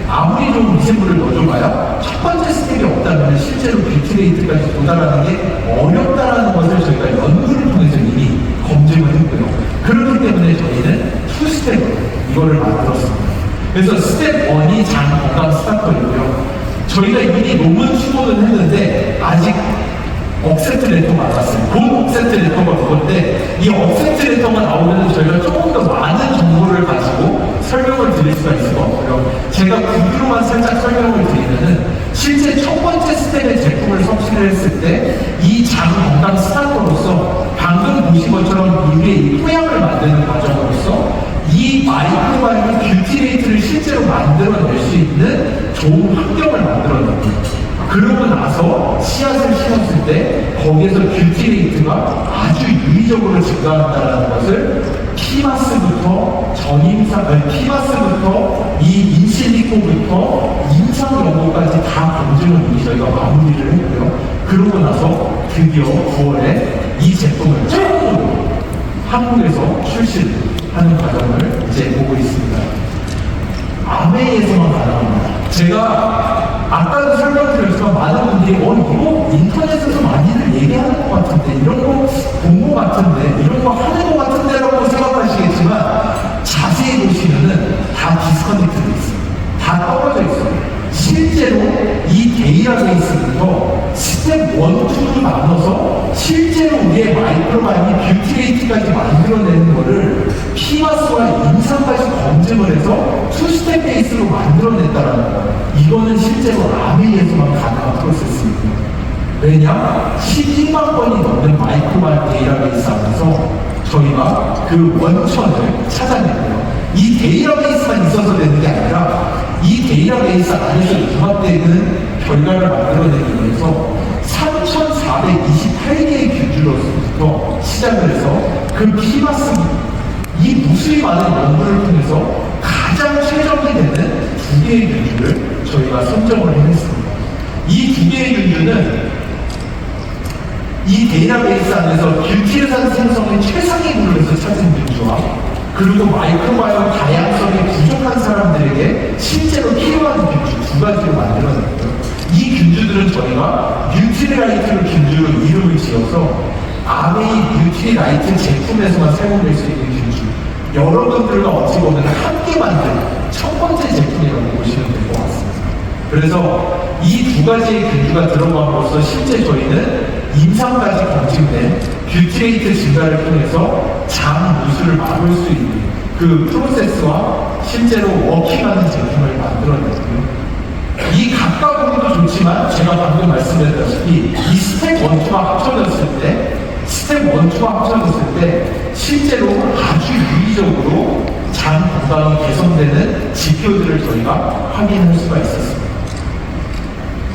아무리 좀 미생물을 넣어줘봐야 첫 번째 스텝이 없다면 실제로 뷰티레이트까지 도달하는 게 어렵다는 것을 저희가 연구를 통해서 이미 검증을 했고요. 그렇기 때문에 저희는 투 스텝으로 이거를 만들었습니다. 그래서 스텝 1이 장 건강 스타터이고요. 저희가 이미 논문 수고는 했는데 아직 억셉트 레터가 안 왔어요. 본 억셉트 레터가 그건데 이 억셉트 레터가 나오면 저희가 조금 더 많은 정보를 가지고 설명을 드릴 수가 있을 것 같고요. 제가 구두로만 살짝 설명을 드리면은 실제 첫 번째 스텝의 제품을 섭취를 했을 때 이 장 건강 스타터로서 방금 보신 것처럼 우리의 이 토양을 만드는 과정으로서 이 마이크로바이옴 뷰티레이트를 실제로 만들어낼 수 있는 좋은 환경을 만들어냅니다. 그러고 나서 씨앗을 심었을 때 거기에서 뷰티레이트가 아주 유의적으로 증가한다는 것을 피마스부터 피마스부터 이 인실리코부터 임상 연구까지 다 검증을 이미 저희가 마무리를 했고요. 그러고 나서 드디어 9월에 이 제품을 처음으로 한국에서 출시하는 과정을 이제 보고 있습니다. 아메이에서만 가능합니다. 제가 아까도 설명드렸지만 많은 분들이 이거 인터넷에서 많이들 얘기하는 것 같은데 이런 거 본 것 같은데 이런 거 하는 것 같은데 라고 생각하시겠지만 자세히 보시면은 다 디스커넥트돼 있어요. 다 떨어져 있어요. 실제로 이 데이터베이스부터 스텝 1, 2로 나눠서 실제로 우리의 마이크로바이옴이 뷰티레이트까지 만들어내는 거를 피마스와 임상까지 검증을 해서 투스텝 베이스로 만들어냈다는 거예요. 이거는 실제로 아메이에서만 가능한 프로세스입니다. 왜냐? 11만 건이 넘는 마이크로바이옴 데이터베이스 안에서 저희가 그 원천을 찾아냈고요. 이 데이터베이스만 있어서 되는 게 아니라 이 데이터베이스 안에서 융합되는 결과를 만들어내기 위해서 3,428개의 균주로부터 시작을 해서 그 피마스 이 무수히 많은 연구를 통해서 가장 최적이 되는 2개의 균주를 저희가 선정을 해냈습니다. 이 2개의 균주는 이 데이터베이스 안에서 뷰티르산 생성의 최상위를 해서 찾은 균주와 그리고 마이크로바이옴 다양성이 부족한 사람들에게 실제로 필요한 균주 두 가지를 만들어냈고요. 이 균주들은 저희가 뷰티라이트 균주로 이름을 지어서 아메이 뷰티라이트 제품에서만 사용될 수 있는 균주. 여러분들과 어찌 보면 함께 만든 첫 번째 제품이라고 보시면 될 것 같습니다. 그래서 이 두 가지의 균주가 들어감으로써 실제 저희는 임상까지 검증된 뷰티레이트 증가를 통해서 장 누수를 막을 수 있는 그 프로세스와 실제로 워킹하는 제품을 만들어냈고요. 이 각각으로도 좋지만 제가 방금 말씀드렸다시피 이 스텝 1, 2가 합쳐졌을 때 실제로 아주 유의적으로 장 건강이 개선되는 지표들을 저희가 확인할 수가 있었습니다.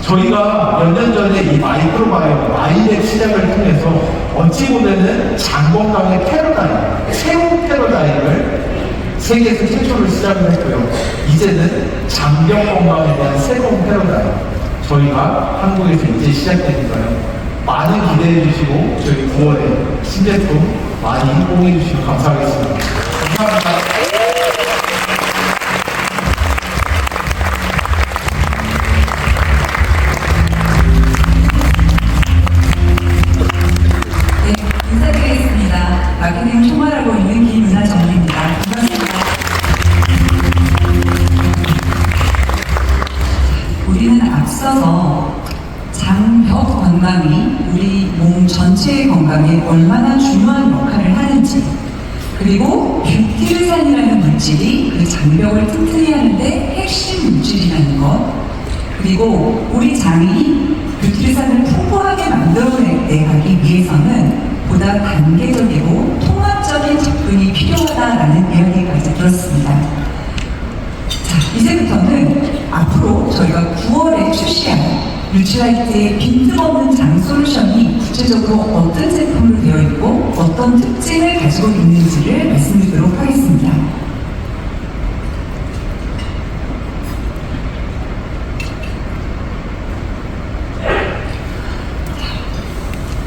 저희가 몇 년 전에 이 마이크로바이옴, 마이렉 시작을 통해서 어찌 보면은 장 건강의 패러다임, 새로운 패러다임을 세계에서 최초로 시작을 했고요. 이제는 장벽 건강에 대한 새로운 패러다임, 저희가 한국에서 이제 시작되니까요. 많은 기대해 주시고 저희 9월에 신제품 많이 홍보해 주시면 감사하겠습니다. 감사합니다. 네, 인사드리겠습니다. 마케팅 총괄하고 있는 김은하정입니다. 반갑습니다. 우리는 앞서서 장벽 건강이 우리 몸 전체의 건강에 얼마나 중요한 역할을 하는지, 그리고 뷰티르산이라는 물질이 그 장벽을 튼튼히 하는데 핵심 물질이라는 것, 그리고 우리 장이 뷰티르산을 풍부하게 만들어내가기 위해서는 보다 단계적이고 통합적인 접근이 필요하다라는 이야기까지 들었습니다. 자, 이제부터는 앞으로 저희가 9월에 출시할 뉴트라이트의 빈틈없는 장 솔루션이 구체적으로 어떤 제품으로 되어 있고 어떤 특징을 가지고 있는지를 말씀드리도록 하겠습니다.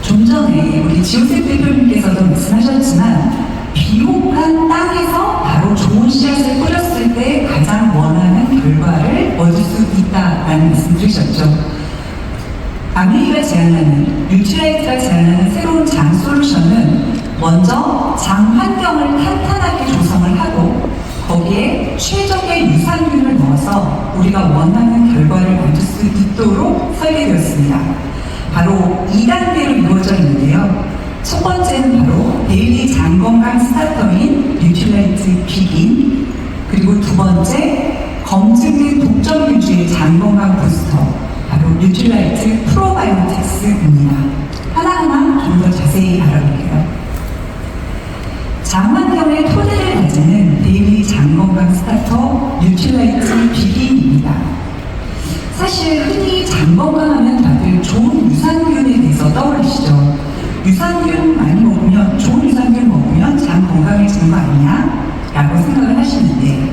좀 전에 우리 지호생 대표님께서도 말씀하셨지만 비옥한 땅에서 바로 좋은 씨앗을 뿌렸을 때 가장 원하는 결과를 얻을 수 있다라는 말씀 드리셨죠. 아메리가 제안하는, 뉴트라이트가 제안하는 새로운 장 솔루션은 먼저 장 환경을 탄탄하게 조성을 하고 거기에 최적의 유산균을 넣어서 우리가 원하는 결과를 얻을 수 있도록 설계되었습니다. 바로 2단계로 이루어져 있는데요. 첫 번째는 바로 데일리 장 건강 스타터인 뉴트라이트 비긴, 그리고 두 번째 검증된 독점 유주의 장 건강 부스터, 바로 뉴트라이트 프로바이오틱스입니다. 하나하나 좀 더 자세히 알아볼게요. 장 환경의 토대를 다지는 데일리 장 건강 스타터 뉴트라이트 비긴입니다. 사실 흔히 장 건강하면 다들 좋은 유산균에 대해서 떠올리시죠. 유산균 많이 먹으면, 좋은 유산균 먹으면 장 건강해지는 거 아니야? 라고 생각을 하시는데,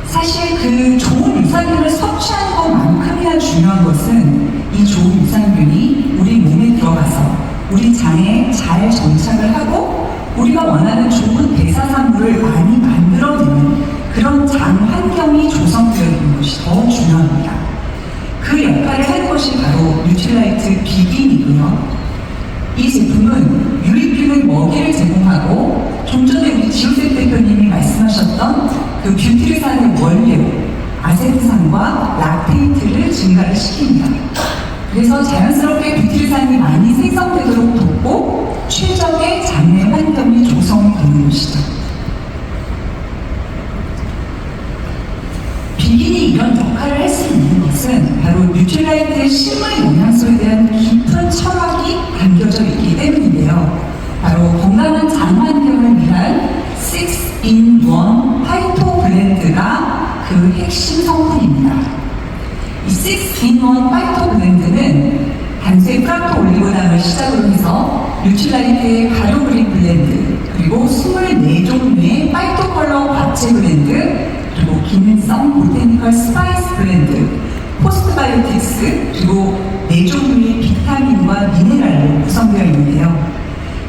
사실 그 좋은 유산균을 섭취하는 것만큼이나 중요한 것은 이 좋은 유산균이 우리 몸에 들어가서 우리 장에 잘 정착을 하고 우리가 원하는 좋은 대사산물을 많이 만들어내는 그런 장 환경이 조성되어 있는 것이 더 중요합니다. 그 역할을 할 것이 바로 뉴트라이트 비긴이고요. 이 제품은 유익균의 먹이를 제공하고 좀 전에 우리 지호생 대표님이 말씀하셨던 그 뷰티르산의 원료 아세트산과 락테이트를 증가를 시킵니다. 그래서 자연스럽게 뷰티르산이 많이 생성되도록 돕고 최적의 장내 환경이 조성이 되는 것이죠. 비긴이 이런 역할을 할 수 있는 것은 바로 뉴트라이트의 식물 영양소에 대한 깊은 철학이 담겨져 있기 때문인데요. 바로 건강한 장 환경을 위한 6-in-1 파이토 블렌드가 그 핵심 성분입니다. 이 6-in-1 파이토 블렌드는 단색 프락토 올리고당을 시작으로 해서 뉴트라이트의 발효그린 블렌드, 그리고 24종류의 파이토 컬러 과채 블렌드, 그리고 기능성 보테니컬 스파이스 블렌드, 포스트바이오틱스, 그리고 4종류의 비타민과 미네랄로 구성되어 있는데요.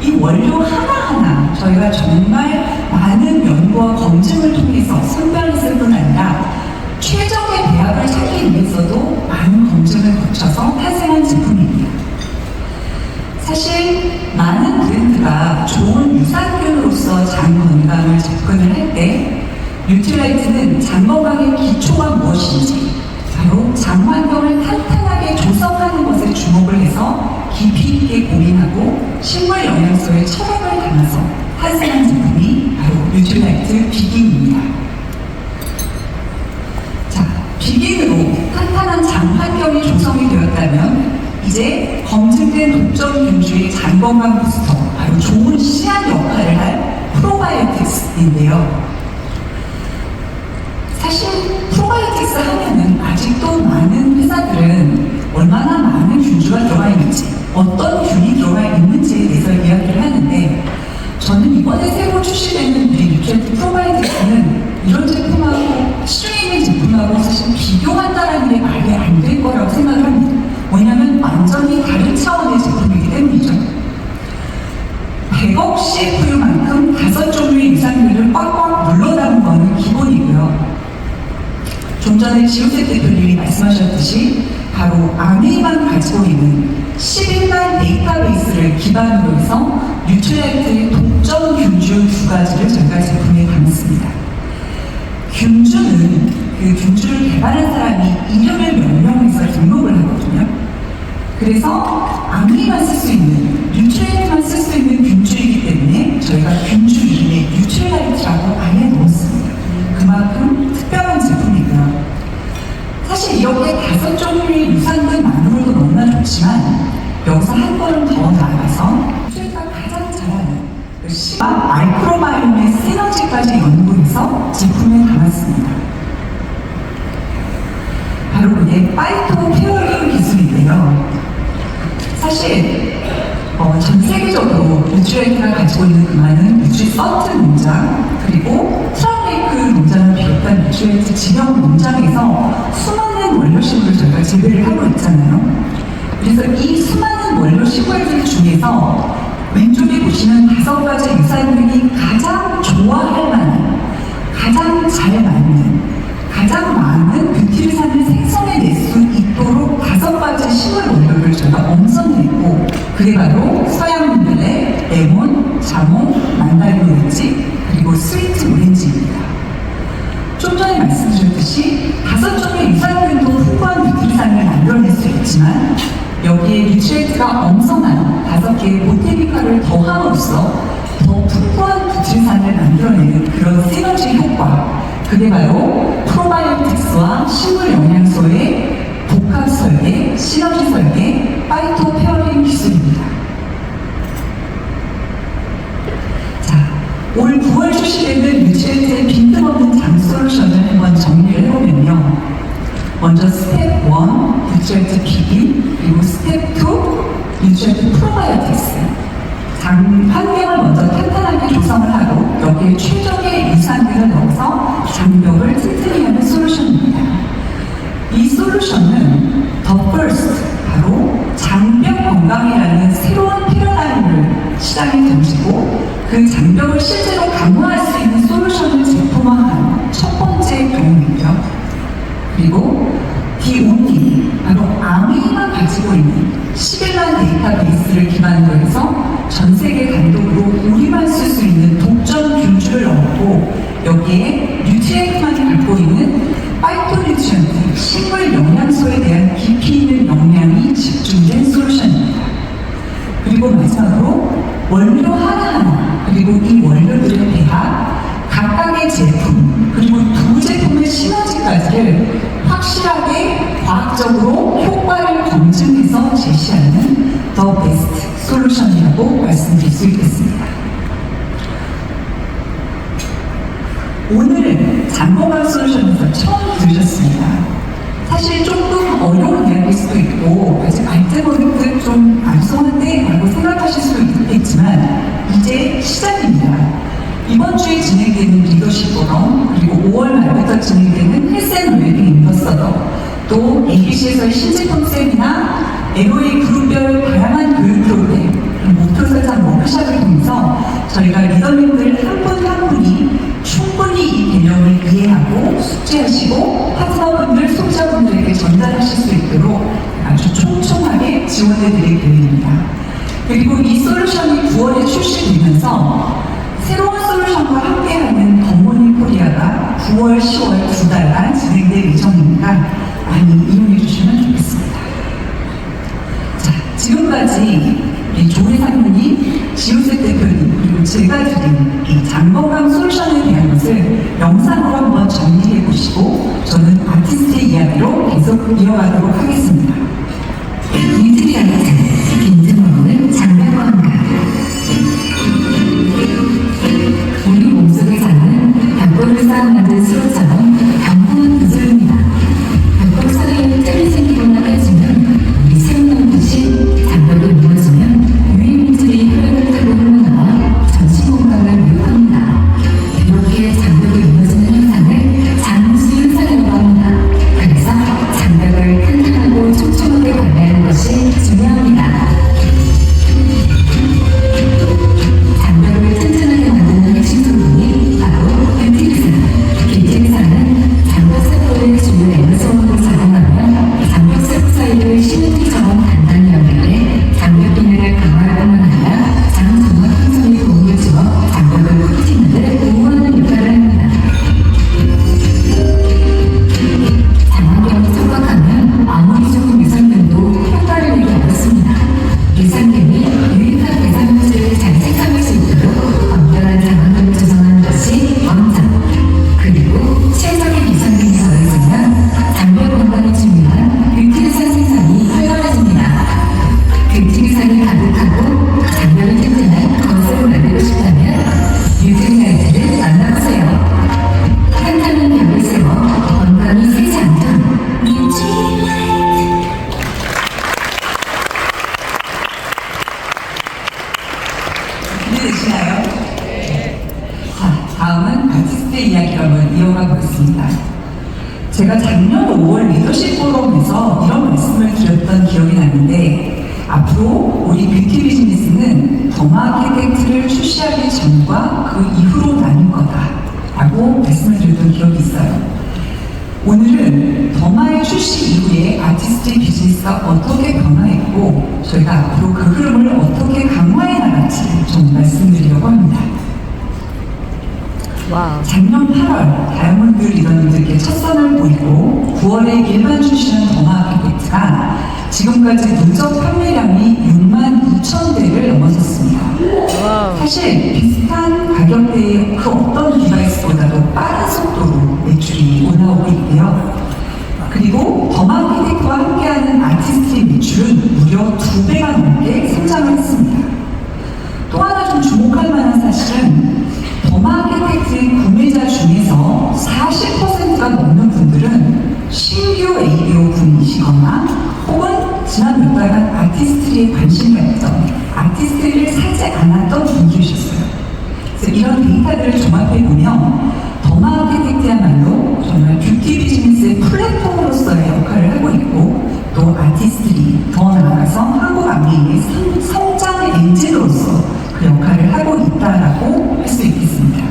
이 원료 하나하나 저희가 정말 많은 연구와 검증을 통해서 선별했을 뿐 아니라 최적의 배합을 찾기 위해서도 많은 검증을 거쳐서 탄생한 제품입니다. 사실 많은 브랜드가 좋은 유산균으로서 장 건강을 접근을 할 때 뉴트라이트는 장 건강의 기초가 무엇인지, 바로 장 환경을 탄탄하게 조성하는 것에 주목을 해서 깊이 있게 고민하고 식물 영양소의 철학을 담아서 탄생한 제품이 바로 뉴트라이트 비긴입니다. 자, 비긴으로 탄탄한 장 환경이 조성이 되었다면 이제 검증된 독점 균주의 장 건강 부스터, 바로 좋은 씨앗 역할을 할 프로바이오틱스인데요. 사실 프로바이오틱스 하면은 아직도 많은 회사들은 얼마나 많은 균주가 들어가 있는지, 어떤 균이 들어가 있는지에 대해서 이야기를 하는데, 저는 이번에 새로 출시되는 우리 뉴트라이트 프로바이오틱스는 100억씩 부유만큼 5종류의 유산균을 꽉꽉 눌러 담은 거는 기본이고요. 좀 전에 지우색 대표님이 말씀하셨듯이 바로 아메이만 가지고 있는 11만 데이터베이스를 기반으로 해서 뉴트리아이트의 독점 균주 2가지를 저희가 제품에 담았습니다. 균주는 그 균주를 개발한 사람이 이름을 명명해서 등록을 하거든요. 그래서 아무리만 쓸 수 있는, 뉴트리아이트만 쓸 수 있는 균주이기 때문에 저희가 균주 이름에 뉴트리아이트라고 아예 넣었습니다. 그만큼 특별한 제품이고요. 사실 이렇게 5종류의 유산균만으로도 너무나 좋지만 여기서 한 걸음 더 나아가서 저희가 가장 잘하는 마이크로바이옴의 시너지까지 연구해서 제품에 담았습니다. 바로 그게 파이토 페어링 기술인데요. 사실 전 세계적으로 뉴트리아이트가 가지고 있는 그 많은 뉴트리 서트 농장 그리고 트라우메이크 농장을 비롯한 뉴트리아이트 지역 농장에서 수많은 원료식물을 저희가 재배를 하고 있잖아요. 그래서 이 수많은 원료식물들 중에서 왼쪽에 보시는 5가지 유산균이 가장 좋아할 만한, 가장 잘 맞는, 가장 많은 뷰티르산을 생성해낼 수 있도록 5가지 식물 원료를 저희가 엄선했고 그게 바로 서양민들의 레몬, 자몽, 만다린 오렌지 그리고 스위트 오렌지입니다. 좀 전에 말씀드렸듯이 5종의 유산균도 풍부한 뷰티르산을 만들어낼 수 있지만 여기에 뉴트리아이트가 엄선한 5개의 보테니카를 더함으로써 더 풍부한 뷰티르산을 만들어내는 그런 시너지 효과 그게 바로 프로바이오틱스와 식물 영양소의 복합 설계, 시너지 설계, 파이토 페어링 기술입니다. 자, 올 9월 출시되는 뉴트리아이트의 빈틈없는 장 솔루션을 한번 정리를 해보면요. 먼저 스텝 1, 뉴트리아이트 비빔, 그리고 스텝 2, 뉴트리아이트 프로바이오틱스. 장 환경을 먼저 탄탄하게 조성을 하고 여기에 최적의 유산균을 넣어서 장벽을 튼튼히 하는 솔루션입니다. 이 솔루션은 The First, 바로 장벽 건강이라는 새로운 패러다임을 시장에 던지고 그 장벽을 실제로 강화할 수 있는 솔루션을 제품화한 첫 번째 경우이고요. 그리고 The Only, 바로 아메이만 가지고 있는 11만 데이터베이스를 기반으로 해서 전 세계 단독으로 우리만 쓸 수 있는 독점 균주를 얻고 여기에 뉴트리아이트만이 갖고 있는 파이토뉴트리언트, 식물 영양소에 대한 깊이 있는 역량이 집중된 솔루션입니다. 그리고 마지막으로 원료 하나하나 그리고 이 원료들의 배합, 각각의 제품 그리고 두 제품의 시너지까지를 확실하게 과학적으로 효과를 검증해서 제시하는 더 베스트 솔루션이라고 말씀드릴 수 있겠습니다. 오늘은 장건강 솔루션에서 처음 들으셨습니다. 사실 조금 어려운 이야기일 수도 있고 아직 알뜰모르게 좀 암송한데 라고 생각하실 수도 있겠지만 이제 시작입니다. 이번 주에 진행되는 리더십 포럼 그리고 5월 말부터 진행되는 헬스앤웰빙 앰버서더 또 ABC에서의 신제품 세미나 LOA 그룹별 다양한 교육 프로그램 목표 설정 워크숍을 통해서 저희가 리더님들 한 분 한 분이 충분히 이 개념을 이해하고 숙지하시고 파트너분들, 소비자분들에게 전달하실 수 있도록 아주 촘촘하게 지원해드릴 계획입니다. 그리고 이 솔루션이 9월에 출시되면서 새로운 솔루션과 함께하는 굿모닝 코리아가 9월, 10월 2달간 진행될 예정이니까 많이 이용해 주시면 좋겠습니다. 자, 지금까지 조혜 상무님, 지우색 대표님, 그리고 제가 드린 이 장건강 솔루션에 대한 것을 영상으로 한번 정리해 보시고 저는 아티스트의 이야기로 계속 이어가도록 하겠습니다. 뉴트리아이트 빈틈없는 장벽건강 우리 몸속에 사는 벽돌을 쌓아 만든 수로처럼 평범한 구조입니다. 벽돌 사이에 틈이 생기거나 깨지면 우리 세우는 듯이 장벽을 무너지면 유해물질이 혈액을 타고 흘러나와 전신 건강을 위협합니다. 이렇게 장벽이 무너지는 현상을 장수 현상이라고 합니다. 그래서 장벽을 튼튼하고 촘촘하게 관리하는 것이 중요합니다. 이해되시나요? 자, 다음은 아티스트의 이야기를 한번 이어가 보겠습니다. 제가 작년 5월 리더십 포럼에서 이런 말씀을 드렸던 기억이 나는데, 앞으로 우리 뷰티 비즈니스는 더마아키텍트를 출시하기 전과 그 이후로 나뉠 거다라고 말씀을 드렸던 기억이 있어요. 오늘은 더마의 출시 이후에 아티스트의 비즈니스가 어떻게 변화했고 저희가 앞으로 그 흐름을 어떻게 강화해 나갈지 좀 말씀드리려고 합니다. 작년 8월 다이아몬드 리더님들께 첫 선을 보이고 9월에 일반 출시한 더마아키텍트가 지금까지 누적 판매량이 62,000대를 넘어섰습니다. 사실 비슷한 가격대의 그 어떤 디바이스보다도 빠른 속도로 매출이 올라오고 있고요. 그리고 더마아키텍트와 함께하는 아티스트의 매출은 무려 2배가 넘게 성장을 했습니다. 또 하나 좀 주목할 만한 사실은 더마아키텍트의 구매자 중에서 40%가 넘는 분들은 신규 ABO 분이시거나 혹은 지난 몇 달간 아티스트리에 관심이 없던, 아티스트리를 사지 않았던 분들이셨어요. 그래서 이런 데이터들을 종합해보면 더마아키텍트야말로 정말 뷰티 비즈니스의 플랫폼으로서의 역할을 하고 있고, 또 아티스트리, 더 나아가서 한국 안개의 성장 엔진으로서 그 역할을 하고 있다라고 할 수 있겠습니다.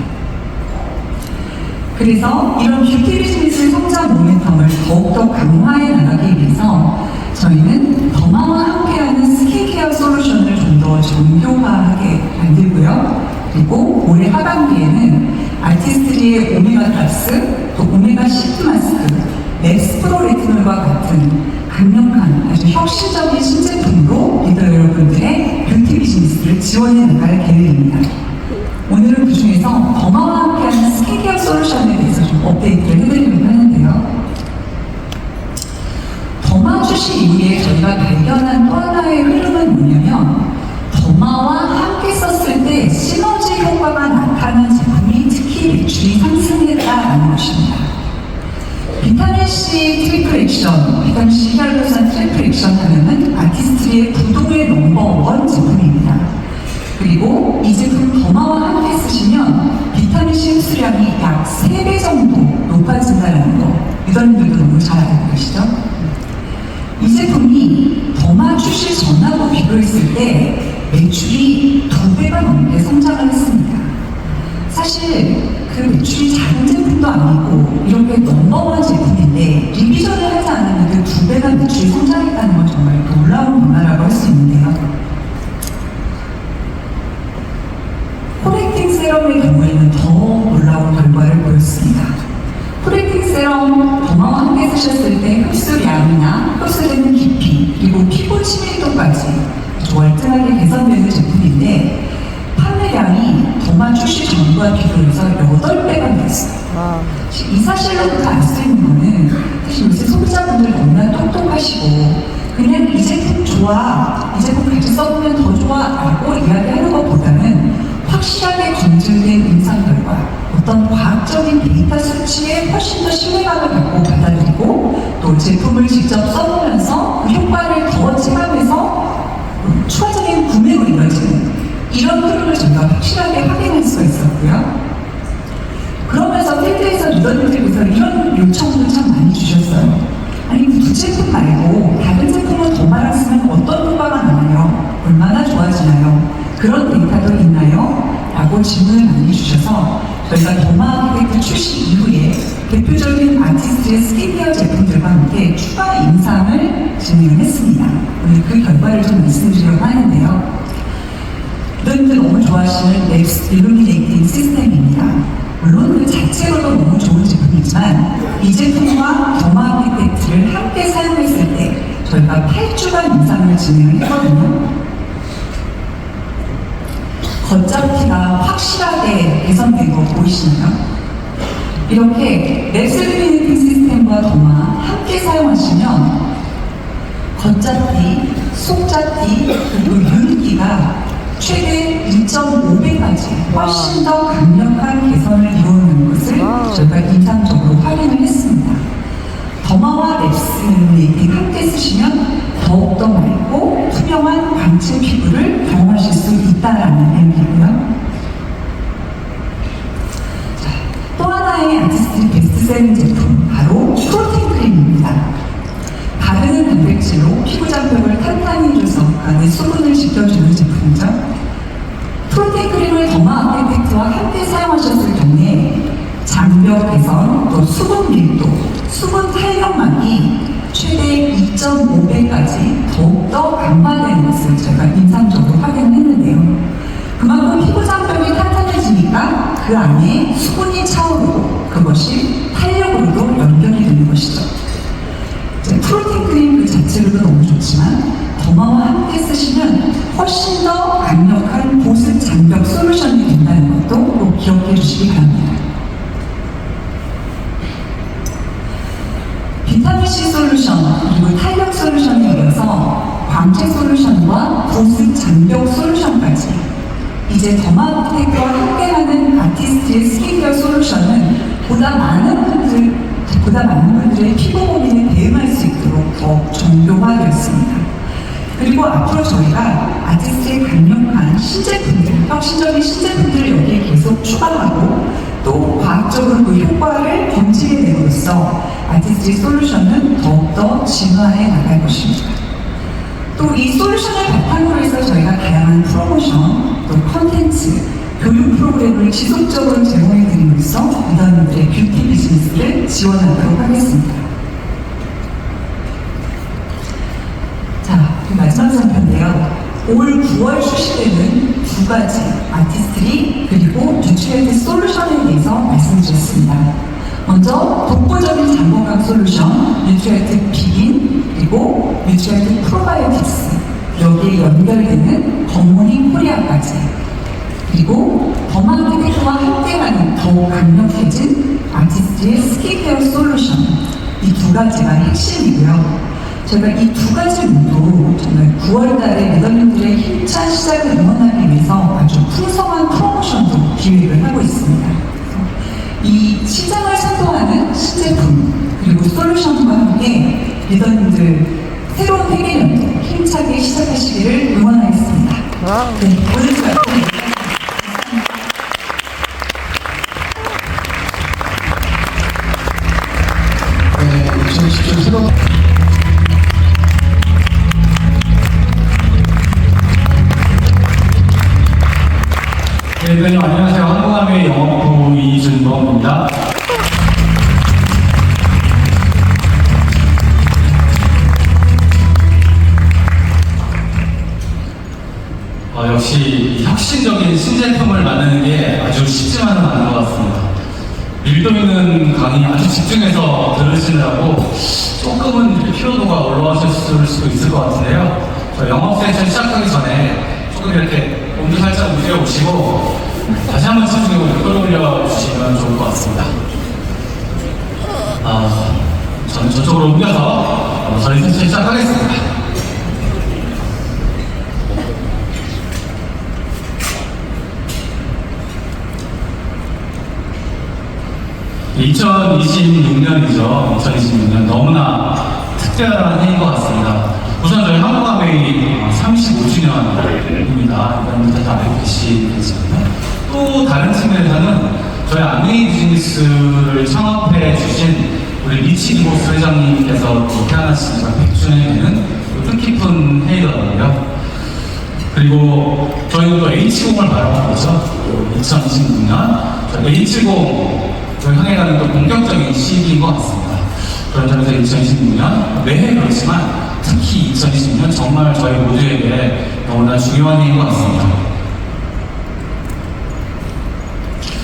그래서 이런 뷰티 비즈니스의 성장 모멘텀을 더욱더 강화해 나가기 위해서 저희는 더마와 함께하는 스킨케어 솔루션을 좀 더 정교화하게 만들고요. 그리고 올해 하반기에는 아티스트리의 오메가 플러스, 또 오메가 시트 마스크, 랩스프로 레티놀과 같은 강력한 아주 혁신적인 신제품으로 리더 여러분들의 뷰티 비즈니스를 지원해 나갈 계획입니다. 오늘은 그 중에서 더마와 함께하는 스킨케어 솔루션에 대해서 좀 업데이트를 해드리려고 하는데요. 더마 출시 이후에 저희가 발견한 또 하나의 흐름은 뭐냐면, 더마와 함께 썼을 때 시너지 효과가 나타난 제품이 특히 매출이 상승했다라는 것입니다. 비타민C 트리플 액션, 비타민C 히알루산 트리플 액션 하면은 아티스트리의 부동의 넘버원 제품입니다. 그리고 이 제품 더마와 함께 쓰시면 비타민C 흡수량이 약 3배 정도 높아진다는 거, 유저님들도 너무 잘 알고 계시죠? 이 제품이 더마 출시 전하고 비교했을 때 매출이 2배가 넘게 성장을 했습니다. 사실 그 매출이 작은 제품도 아니고 이렇게 넘버원 제품인데 리비전을 하지 않았는데 2배가 매출이 성장했다는 건 정말 놀라운 변화라고 할 수 있는데요. 코렉팅 세럼의 경우에는 더 놀라운 결과를 보였습니다. 코렉팅 세럼 더마와 함께 쓰셨을 때 흡수량이나 흡수되는 깊이, 그리고 피부 친밀도까지 아주 월등하게 개선되는 제품인데 판매량이 더마 출시 전과 비교해서 8배가 늘었어요. 이 사실로부터 알 수 있는 거는 사실 요새 소비자분들 너무나 똑똑하시고 그냥 이 제품 좋아, 이 제품 같이 써보면 더 좋아 라고 이야기하는 것보다는 확실하게 검증된 임상 결과, 어떤 과학적인 데이터 수치에 훨씬 더 신뢰감을 갖고 받아들이고 또 제품을 직접 써보면서 그 효과를 더 체감해서 추가적인 구매로 이루어지는 이런 흐름을 저희가 확실하게 확인할 수가 있었고요. 그러면서 필드에서 리더님들께서 이런 요청도 참 많이 주셨어요. 아니 그 제품 말고 다른 제품은 더마랑 쓰면 어떤 효과가 나나요? 얼마나 좋아지나요? 그런 데이터도 있나요? 라고 질문을 많이 주셔서 저희가 더마아키텍트 출시 이후에 대표적인 아티스트의 스킨케어 제품들과 함께 추가 임상을 진행을 했습니다. 오늘 그 결과를 좀 말씀드리려고 하는데요. 여러분들 너무 좋아하시는 랩스 일루미네이팅 시스템입니다. 물론 그 자체로도 너무 좋은 제품이지만 이 제품과 더마아키텍트를 함께 사용했을 때 저희가 8주간 임상을 진행을 했거든요. 걷잡기가 확실하게 개선된 거 보이시나요? 이렇게 랩스 일루미네이팅 시스템과 더마 함께 사용하시면 걷잡기, 속잡기, 그리고 윤기가 최대 2.5배까지 훨씬 더 강력한 개선을 이루는 것을 저희가 임상적으로 확인을 했습니다. 더마와 랩스는 함께 쓰시면 더욱더 맑고 투명한 광채 피부를 경험하실 수 있다는 이야기고요. 프로틴 크림을 더마 아키텍트와 함께 사용하셨을 경우에 장벽 개선, 또 수분 밀도, 수분 탄력망이 최대 2.5배까지 더욱더 강화되는 것을 제가 인상적으로 확인했는데요. 그만큼 피부 장벽이 탄탄해지니까 그 안에 수분이 차오르고 그것이 탄력으로도 연결이 되는 것이죠. 프로틴 크림 그 자체로도 너무 좋지만 더마와 함께 쓰시면 훨씬 더 강력한 보습 장벽 솔루션이 된다는 것도 꼭 기억해 주시기 바랍니다. 비타민C 솔루션 그리고 탄력 솔루션에 이어서 광채 솔루션과 보습 장벽 솔루션까지 이제 더마아키텍트와 함께하는 아티스트의 스킨케어 솔루션은 보다 많은 분들의 피부 고민에 대응할 수 있도록 더 정교화되었습니다. 그리고 앞으로 저희가 아티스트의 강력한 신제품들, 혁신적인 신제품들을 여기에 계속 추가하고 또 과학적으로 그 효과를 검증해내므로써 아티스트의 솔루션은 더욱더 진화해 나갈 것입니다. 또 이 솔루션을 바탕으로 해서 저희가 다양한 프로모션, 또 컨텐츠, 교육 프로그램을 지속적으로 제공해드림으로써 리더님들의 뷰티 비즈니스를 지원하도록 하겠습니다. 자, 마지막 상표인데요. 올 9월 출시되는 두 가지 아티스트리 그리고 뉴트리언트 솔루션에 대해서 말씀드렸습니다. 먼저 독보적인 장건강 솔루션 뉴트리언트 비긴 그리고 뉴트리언트 프로바이오틱스 여기에 연결되는 굿모닝 코리아까지 그리고 더마아키텍트와 함께하는 더욱 강력해진 아티스트의 스킨케어 솔루션 이 두 가지가 핵심이고요. 저희가 이 두 가지 모두 정말 9월달에 리더님들의 힘찬 시작을 응원하기 위해서 아주 풍성한 프로모션도 기획을 하고 있습니다. 이 시장을 선도하는 신제품 그리고 솔루션과 함께 리더님들 새로운 회계년도 힘차게 시작하시기를 응원하겠습니다. 네, 오늘 수고하셨습니다. 네, 2017 새로운 네, 대표님 안녕하세요. 한국암의 영업부 이준범입니다. 역시 혁신적인 신제품을 만드는 게 아주 쉽지만은 않은 것 같습니다. 밀도 있는 강의 아주 집중해서 들으시느라고 조금은 피로도가 올라가셨을 수도 있을 것 같은데요. 저 영업 세션 시작하기 전에 조금 이렇게 몸도 살짝 움직여 보시고 다시 한번 집중력을 끌어올려 주시면 좋을 것 같습니다. 저는 저쪽으로 옮겨서 저희 세션 시작하겠습니다. 2026년이죠. 2026년 너무나 특별한 해인 것 같습니다. 우선 저희 한국암웨이 35주년입니다. 이런 다 알고 계시겠지만요. 또 다른 측면에서는 저희 암웨이 비즈니스를 창업해 주신 우리 미치 리보스 회장님께서 또 태어나신 지가 100주년이 되는 뜻깊은 해이더라고요. 그리고 저희는 또 H0을 바라보고 있죠. 2026년 저희 H0 저희 향해 가는 또 본격적인 시기인 것 같습니다. 그런 점에서 2026년 매해 그렇지만 특히 2026년 정말 저희 모두에게 너무나 중요한 해인 것 같습니다.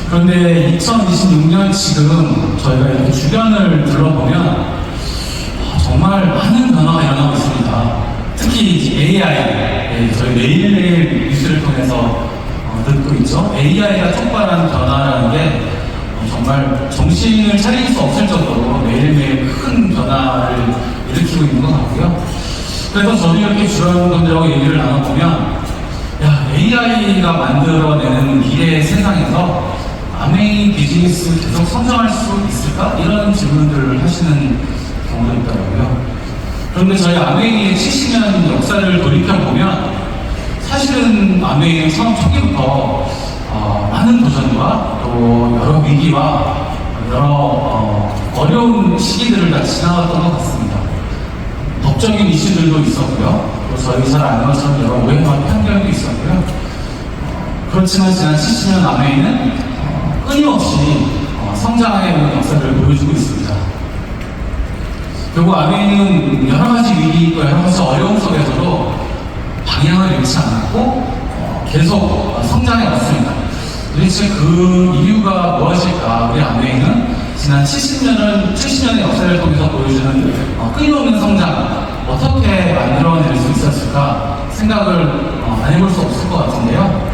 그런데 2026년 지금 저희가 이렇게 주변을 둘러보면 정말 많은 변화가 일어나고 있습니다. 특히 AI, 저희 매일매일 뉴스를 통해서 듣고 있죠. AI가 촉발한 변화라는 게 정말 정신을 차릴 수 없을 정도로 매일매일 큰 변화를 일으키고 있는 것 같고요. 그래서 저도 이렇게 주변 분들하고 얘기를 나눠보면 AI가 만들어내는 미래의 세상에서 암웨이 비즈니스 계속 성장할 수 있을까? 이런 질문들을 하시는 경우도 있더라고요. 그런데 저희 암웨이의 70년 역사를 돌이켜보면 사실은 암웨이는 처음 초기부터 많은 도전과 또 여러 위기와 여러 어려운 시기들을 다 지나갔던 것 같습니다. 법적인 이슈들도 있었고요. 또 저희 잘 아는 것처럼 여러 오해와 편견도 있었고요. 그렇지만 지난 70년 아메이는 끊임없이 성장의 역사를 보여주고 있습니다. 결국 아메이는 여러 가지 위기, 또 여러 가지 어려움 속에서도 방향을 잃지 않았고 계속 성장해 왔습니다. 도대체 그 이유가 무엇일까? 우리 아메이는 지난 70년의 역사를 통해서 보여주는 끊임없는 성장, 어떻게 만들어낼 수 있었을까 생각을 안 해볼 수 없을 것 같은데요.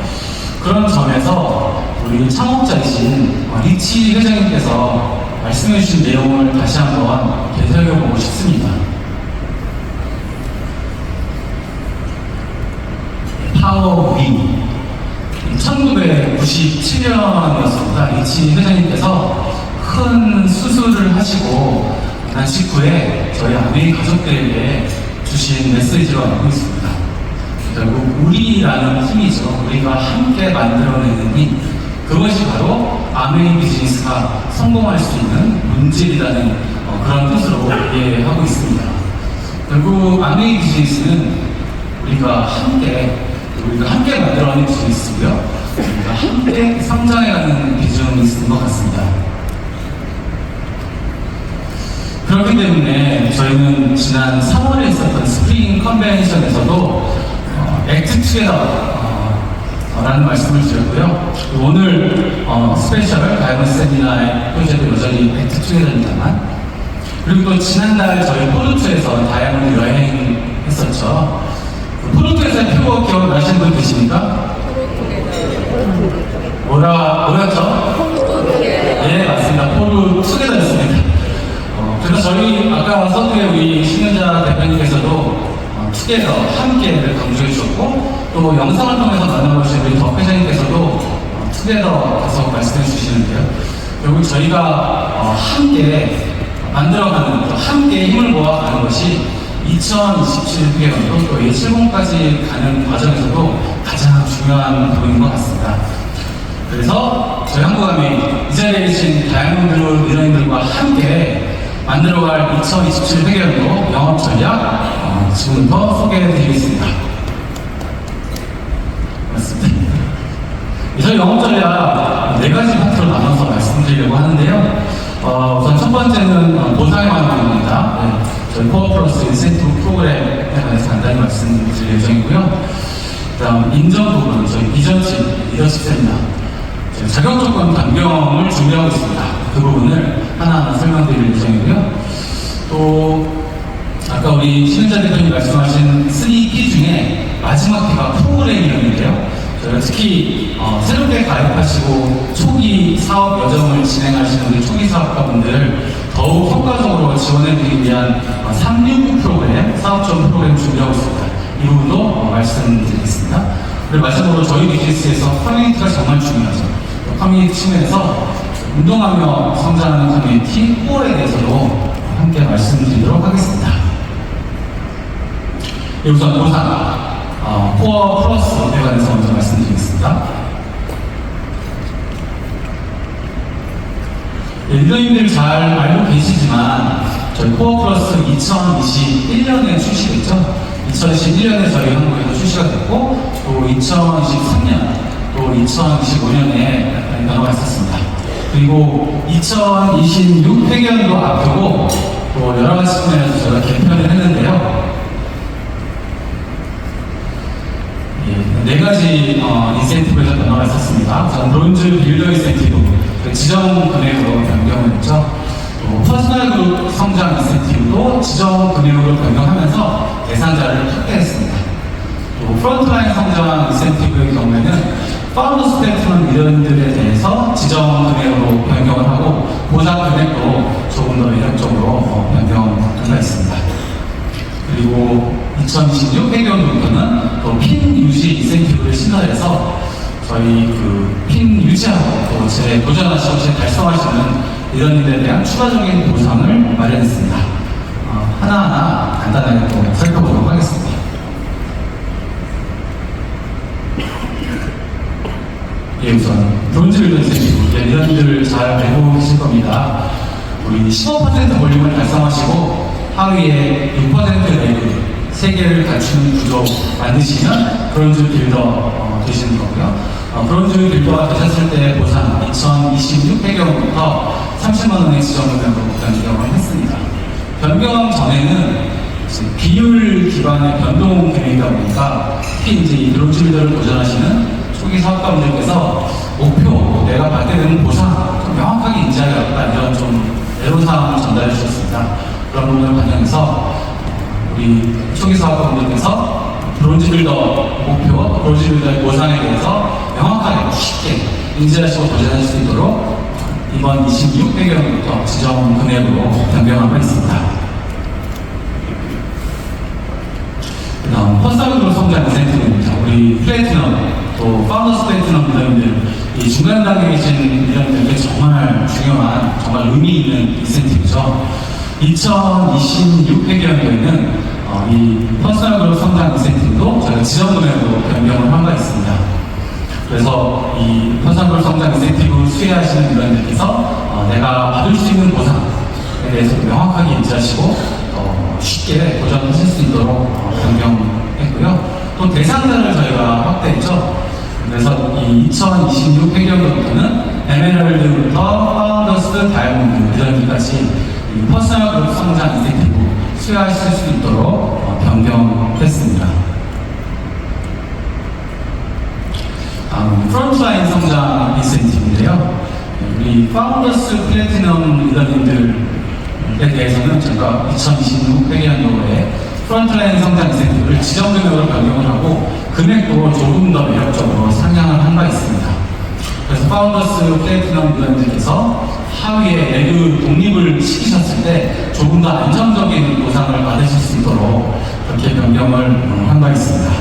그런 점에서 우리 창업자이신 리치 회장님께서 말씀해 주신 내용을 다시 한번 되새겨보고 싶습니다. 파워 위 1997년이었습니다. 리치 회장님께서 큰 수술을 하시고 난 직후에 저희 아메이 가족들에게 주신 메시지로 알고 있습니다. 결국 우리라는 힘이죠. 우리가 함께 만들어내는 힘, 그것이 바로 아메이 비즈니스가 성공할 수 있는 문질이라는 그런 뜻으로 이해하고 있습니다. 결국 아메이 비즈니스는 우리가 함께 만들어내는 비즈니스고요. 우리가 함께 성장해가는 비즈니스인 것 같습니다. 그렇기 때문에 저희는 지난 3월에 있었던 스프링 컨벤션에서도 액트 투게더라는 말씀을 드렸고요. 오늘 스페셜 다이아몬드 세미나의 프로젝트 여전히 액트 투게더입니다만, 그리고 또 지난달 저희 포르투에서 다이아몬드 여행 했었죠. 포르투에서의 표어 기억나시는 분 계십니까? 뭐였죠? 네, 맞습니다. 포르투게더였습니다. 그래서 저희 아까 서두에 우리 신현자 대표님께서도 투게더, 함께를 강조해 주셨고, 또 영상을 통해서 만나보신 우리 덕 회장님께서도 투게더 계속 말씀해 주시는데요. 결국 저희가 함께 만들어가는, 또 함께 힘을 모아가는 것이 2027 투게더도 또 A70까지 가는 과정에서도 가장 중요한 부분인 것 같습니다. 그래서 저희 한국아메이 이 자리에 계신 다이아몬드 리더님들과 함께 만들어갈 2027 회계연도 영업 전략 지금부터 소개해드리겠습니다. 맞습니다. 저희 영업 전략 4가지 파트로 나눠서 말씀드리려고 하는데요. 우선 첫 번째는 보상의 방법입니다. 네, 저희 코어 플러스 인센티브 프로그램에 관해서 간단히 말씀드릴 예정이고요. 그다음 인정 부분, 저희 비전팀 리더십 세미나, 자격 조건 변경을 준비하고 있습니다. 그 부분을 하나하나 설명드릴 예정이고요. 또 아까 우리 신은자 대표님 말씀하신 3P 중에 마지막 P가 프로그램이었는데요. 저희가 특히 새롭게 가입하시고 초기 사업 여정을 진행하시는 우리 초기 사업가분들 더욱 효과적으로 지원해드리기 위한 369 프로그램, 사업전 프로그램 준비하고 있습니다. 이 부분도 말씀드리겠습니다. 그리고 마지막으로 저희 비즈니스에서 커뮤니티가 정말 중요하죠. 커뮤니티 측면에서 운동하며 성장하는 커뮤니티 코어에 대해서도 함께 말씀드리도록 하겠습니다. 우선 보상, 코어 플러스에 관해서 먼저 말씀드리겠습니다. 리더님들 잘 알고 계시지만 저희 코어 플러스 2021년에 출시됐죠. 2021년에 저희 한국에도 출시가 됐고, 또 2023년, 또 2025년에 변화가 있었습니다. 그리고 2026 회계연도 앞두고 또 여러 가지 측면에서 저희가 개편을 했는데요. 4가지 인센티브에서 변화가 있었습니다. 우선 브론즈 빌더 인센티브, 지정 금액으로 변경을 했죠. 또 퍼스널 그룹 성장 인센티브도 지정 금액으로 변경하면서 대상자를 확대했습니다. 또 프론트라인 성장 인센티브의 경우에는 파운더 스태프는 리더들에 대해서 지정 금액으로 변경을 하고 보상 금액도 조금 더 매력적으로 변경가 있습니다. 그리고 2026 회계연도부터는 또 핀 유지 인센티브를 신설해서 저희 핀 유지하고 또 도전하시고 달성하시는 리더님들에 대한 추가적인 보상을 마련했습니다. 하나하나 간단하게 또 살펴보도록 하겠습니다. 우선 브론즈 빌더 인센티브, 리더님들 잘 알고 계실 겁니다. 우리 15% 볼륨을 달성하시고 하위에 6% 레벨 3개를 갖추는 구조 만드시면 브론즈 빌더 되시는 거고요. 브론즈 빌더가 되셨을 때 보상 2026 배경부터 30만 원의 지정금액으로 변경을 했습니다. 변경 전에는 비율 기반의 변동 금액이다 보니까 특히 이제 이 브론즈 빌더를 도전하시는 초기 사업가분들께서 목표, 내가 받게 되는 보상 좀 명확하게 인지하겠다 이런 좀 애로사항을 전달해 주셨습니다. 그런 부분을 반영해서 우리 초기 사업가분들께서 브론즈 빌더 목표, 브론즈 빌더의 보상에 대해서 명확하게 쉽게 인지하시고 도전하실 수 있도록 이번 26 배경부터 지정 금액으로 변경하고 있습니다. 그 다음 퍼스널 성장 인센티브입니다. 우리 플래티넘, 또 파운더스 플래티넘 리더님들, 이 중간 단계에 계신 리더님들께 정말 중요한, 정말 의미 있는 인센티브죠. 2026 회계연도에는 이 퍼스널 그룹 성장 인센티브도 저희가 지정 금액으로 변경을 한 바 있습니다. 그래서 이 퍼스널 그룹 성장 인센티브 수혜하시는 리더님들께서 내가 받을 수 있는 보상에 대해서 명확하게 인지하시고 쉽게 도전하실 수 있도록 변경했고요. 또 대상자를 저희가 확대했죠. 그래서 이 2026 회계연도부터는 에메랄드부터 파운더스, 다이아몬드 리더님까지 이 퍼스널 그룹 성장 인센티브 수혜하실 수 있도록 변경했습니다. 다음 프론트라인 성장 인센티브인데요. 우리 파운더스 플래티넘 리더님들에 대해서는 저희가 2026 회계연도에 프론트라인 성장 인센티브를 지정 금액으로 변경을 하고 금액도 조금 더 매력적으로 상향을 한 바 있습니다. 그래서 파운더스 플래티넘 리더님들께서 하위에 레그 독립을 시키셨을 때 조금 더 안정적인 보상을 받으실 수 있도록 그렇게 변경을 한 바 있습니다.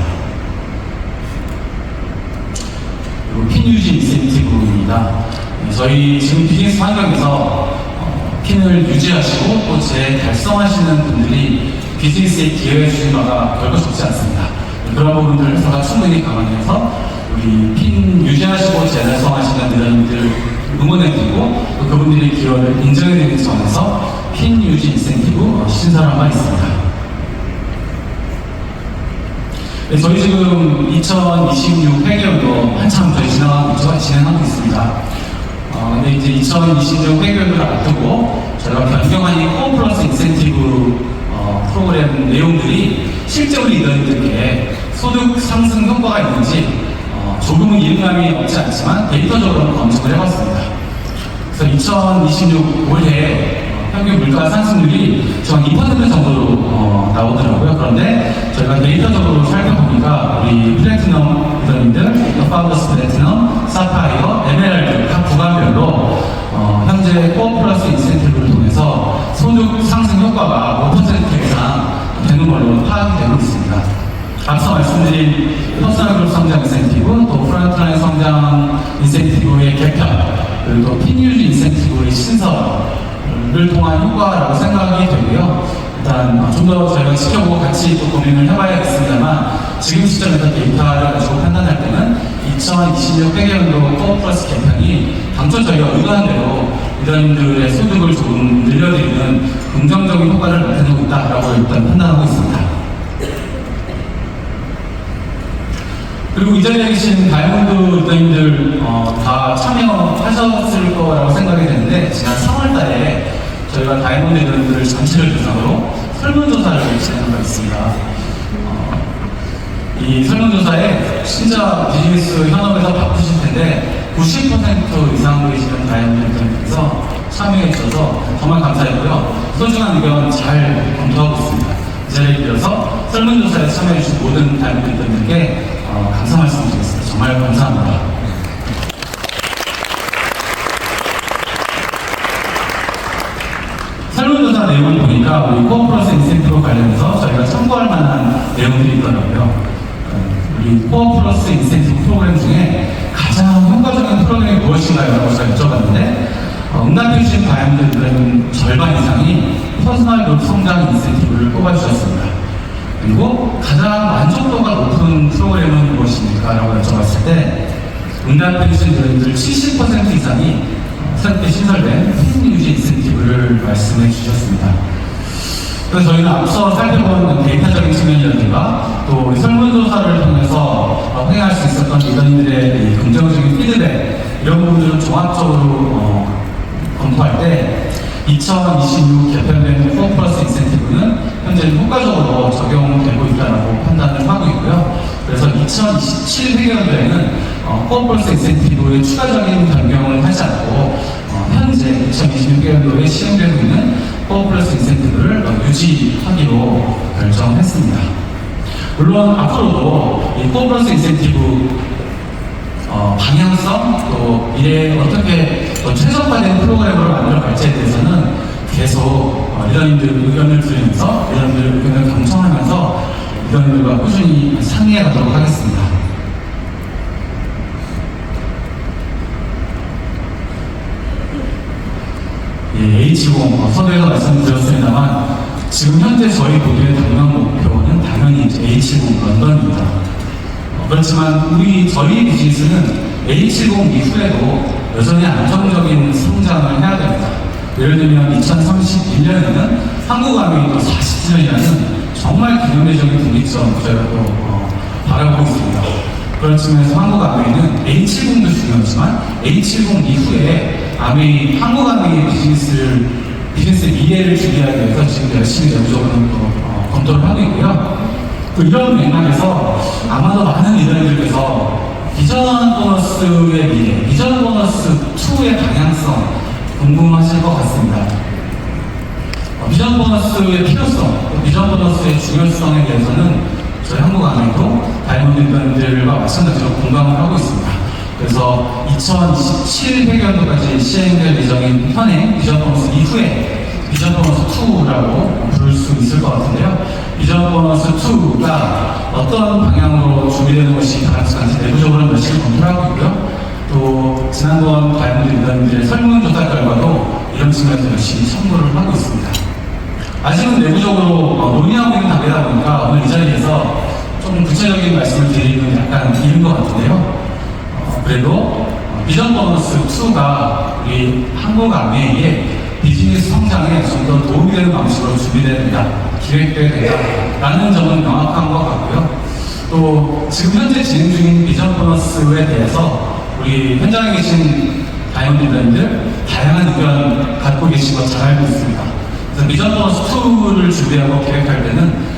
그리고 핀 유지 인센티브입니다. 저희 지금 비즈니스 환경에서 핀을 유지하시고 또 재달성하시는 분들이 비즈니스에 기여해 주신 바가 결코 적지 않습니다. 그런 부분들을 저가 충분히 감안해서 우리 핀 유지하시고 재달성하시는 리더님들 응원해드리고 또 그분들의 기여를 인정해드리는 점에서 핀 유지 인센티브 신설한 바 있습니다. 네, 저희 지금 2026 회계연도 한참 저희 진행하고 있습니다. 근데 이제 2026 회계연도를 앞두고 저희가 변경한 이 코어 플러스 인센티브 프로그램 내용들이 실제 우리 리더님들께 소득 상승 효과가 있는지 조금은 이해감이 없지 않지만 데이터적으로 검증을 해봤습니다. 그래서 2026 올해 평균 물가 상승률이 전 2% 정도로 나오더라고요. 그런데 저희가 데이터적으로 살펴보니까 우리 플래티넘 리더님들, 파운더스 플래티넘, 사파이어, 에메랄드 각 구간별로 현재 코어 플러스 인센티브를 통해서 소득 상승 효과가 5% 이상 되는 걸로 파악이 되고 있습니다. 앞서 말씀드린 퍼스널 그룹 성장 인센티브, 또 프론트라인 성장 인센티브의 개편, 그리고 또 핀 유지 인센티브의 신설을 통한 효과라고 생각이 되고요. 일단 좀 더 저희가 지켜보고 같이 또 고민을 해봐야겠습니다만 지금 시점에서 데이터를 가지고 판단할 때는 2026 회계연도 코어 플러스 개편이 당초 저희가 의도한 대로 리더님들의 소득을 조금 늘려드리는 긍정적인 효과를 나타내고 있다라고 일단 판단하고 있습니다. 그리고 이 자리에 계신 다이아몬드 리더님들 다 참여하셨을 거라고 생각이 되는데 지난 3월 달에 저희가 다이아몬드 리더님들을 전체를 대상으로 설문조사를 진행한 바 있습니다. 이 설문조사에 진짜 비즈니스 현업에서 바쁘실 텐데 90% 이상 계시는 다이아몬드 리더님께서 참여해 주셔서 정말 감사했고요. 소중한 의견 잘 검토하고 있습니다. 이 자리에 빌어서 설문조사에 참여해 주신 모든 다이아몬드 리더님께 감사 말씀드리겠습니다. 정말 감사합니다. 설문조사 내용을 보니까 우리 코어 플러스 인센티브 관련해서 저희가 참고할 만한 내용들이 있더라고요. 우리 코어 플러스 인센티브 프로그램 중에 가장 효과적인 프로그램이 무엇인가요? 라고 제가 여쭤봤는데 응답해주신 다이아몬드들은 절반 이상이 퍼스널 그룹 성장 인센티브를 뽑아주셨습니다. 그리고 가장 만족도가 높은 프로그램은 무엇입니까? 라고 여쭤봤을 때 응답해주신 분들 70% 이상이 새롭게 신설된 핀 유지 인센티브를 말씀해 주셨습니다. 그래서 저희는 앞서 살펴본 데이터적인 측면이라든가 또 우리 설문조사를 통해서 확인할 수 있었던 리더님들의 이 긍정적인 피드백 이런 부분들을 종합적으로 검토할 때 2026 개편된 코어 플러스 인센티브는 현재 효과적으로 적용되고 있다고 판단을 하고 있고요. 그래서 2027 회계연도에는 코어 플러스 인센티브의 추가적인 변경을 하지 않고 현재 2026 회계연도에 시행되고 있는 코어 플러스 인센티브를 유지하기로 결정했습니다. 물론 앞으로도 이 코어 플러스 인센티브 방향성 또 미래에 어떻게 최적화된 프로그램으로 만들어갈지에 대해서는 계속 리더님들 의견을 들으면서 리더님들 의견을 경청하면서 리더님들과 꾸준히 상의해 가도록 하겠습니다. 예, H20 서두에서 말씀드렸습니다만 지금 현재 저희 모두의 당면 목표는 당연히 이제 H20 런던입니다. 그렇지만 저희 비즈니스는 H20 이후에도 여전히 안정적인 성장을 해야 됩니다. 예를 들면 2031년에는 한국 아메이도 40주년이라는 정말 기념비적인 독립점 저희가 또 바라보고 있습니다. 그렇지만 한국 아메이는 H10도 중요하지만 H10 이후에 한국 아메이의 비즈니스 미래를 준비하기 위해서 지금 열심히 내부적으로 검토를 하고 있고요. 또 이런 맥락에서 아마도 많은 리더님들께서 비전 보너스의 미래, 비전 보너스 2의 방향성 궁금하실 것 같습니다. 비전 보너스의 필요성, 비전 보너스의 중요성에 대해서는 저희 한국 아메이도 다이몬드 리더님들과 마찬가지로 공감을 하고 있습니다. 그래서 2027 회계연도까지 시행될 예정인 현행 비전 보너스 이후에 비전 보너스 2라고 부를 수 있을 것 같은데요. 비전 보너스 2가 어떤 방향으로 준비되는 것이 가능한지 내부적으로 열심히 검토를 하고 있고요. 또 지난번 다이몬드 리더님들의 설문조사 결과도 이런 측면에서 열심히 참고를 하고 있습니다. 아직은 내부적으로 논의하고 있는 단계다 보니까 오늘 이 자리에서 좀 구체적인 말씀을 드리는 약간 이른 것 같은데요. 그래도 비전 보너스 2가 우리 한국 아메이의 비즈니스 성장에 좀 더 도움이 되는 방식으로 준비된다, 기획되어야 된다라는 점은 명확한 것 같고요. 또 지금 현재 진행 중인 비전 보너스에 대해서 우리 현장에 계신 다이몬드 리더님들 다양한 의견 갖고 계신 거 잘 알고 있습니다. 그래서 비전 보너스 2를 준비하고 계획할 때는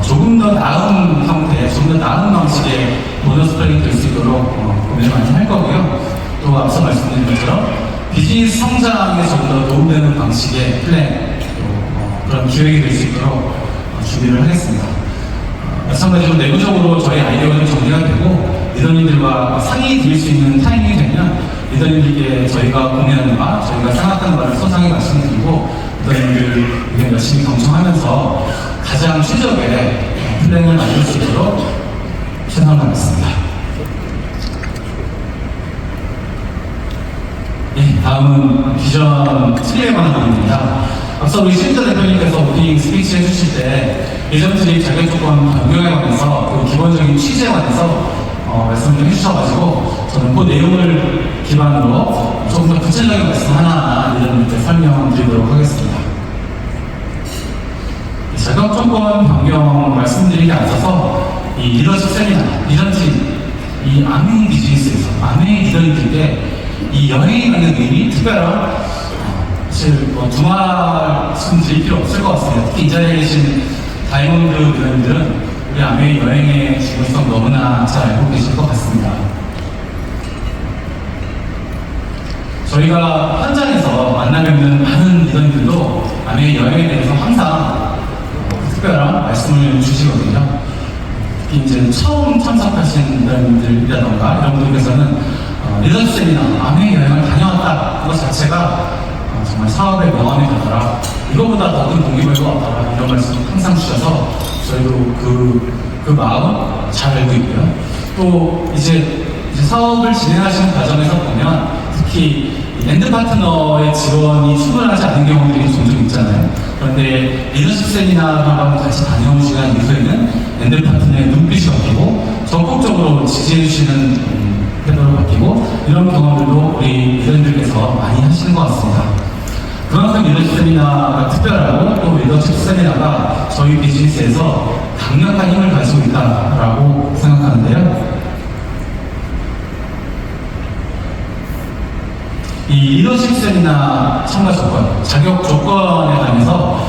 조금 더 나은 형태, 좀 더 나은 방식의 보너스 플랜이 될 수 있도록 고민을 많이 할 거고요. 또 앞서 말씀드린 것처럼 비즈니스 성장에 좀 더 도움되는 방식의 플랜, 또 그런 기획이 될 수 있도록 준비를 하겠습니다. 마찬가지로 내부적으로 저희 아이디어가 정리가 되고 리더님들과 상의 드릴 수 있는 타이밍이 되면 리더님들께 저희가 고민하는 바, 저희가 생각하는 바를 소상히 말씀드리고 리더님들 의견 열심히 경청하면서 가장 최적의 플랜을 만들 수 있도록 최선을 다하겠습니다. 네, 다음은 비전 3에 관한 부분입니다. 앞서 우리 신자 대표님께서 오프닝 스피치 해주실 때 비전 3 자격 조건 변경에 관해서 그 기본적인 취지에 관해서 말씀을 해주셔가지고 저는 그 내용을 기반으로 조금 더 구체적인 말씀 하나 리더님께 설명드리도록 하겠습니다. 자격 조건 변경 말씀드리기 앞서서 이 리더십 세미나, 리더십, 이 아메이 비즈니스에서 아메이 리더님들께 이 여행이 갖는 의미, 특별한 사실 두 말씀 드릴 필요 없을 것 같습니다. 특히 이 자리에 계신 다이몬드 리더님들은 우리 아메이 여행의 중요성 너무나 잘 알고 계실 것 같습니다. 저희가 현장에서 만나뵙는 많은 리더님들도 아메이 여행에 대해서 항상 특별한 말씀을 주시거든요. 특히 이제 처음 참석하신 리더님들이라던가 이런 분들께서는 리더십 세미나, 아메이 여행을 다녀왔다. 그것 자체가 정말 사업의 명함이 되더라. 이거보다 더 큰 동기부여가 없더라. 이런 말씀 항상 주셔서 저희도 그 마음 잘 알고 있고요. 또 이제 사업을 진행하시는 과정에서 보면 특히 엔드 파트너의 지원이 충분하지 않은 경우들이 종종 있잖아요. 그런데 리더십 세미나랑 같이 다녀온 시간 이후에는 엔드 파트너의 눈빛이 바뀌고 적극적으로 지지해주시는 태도로 바뀌고 이런 경험들도 우리 리더님들께서 많이 하시는 것 같습니다. 그만큼 리더십 세미나가 특별하고 또 리더십 세미나가 저희 비즈니스에서 강력한 힘을 가지고 있다라고 생각하는데요. 이 리더십 세미나 참가 조건, 자격 조건에 관해서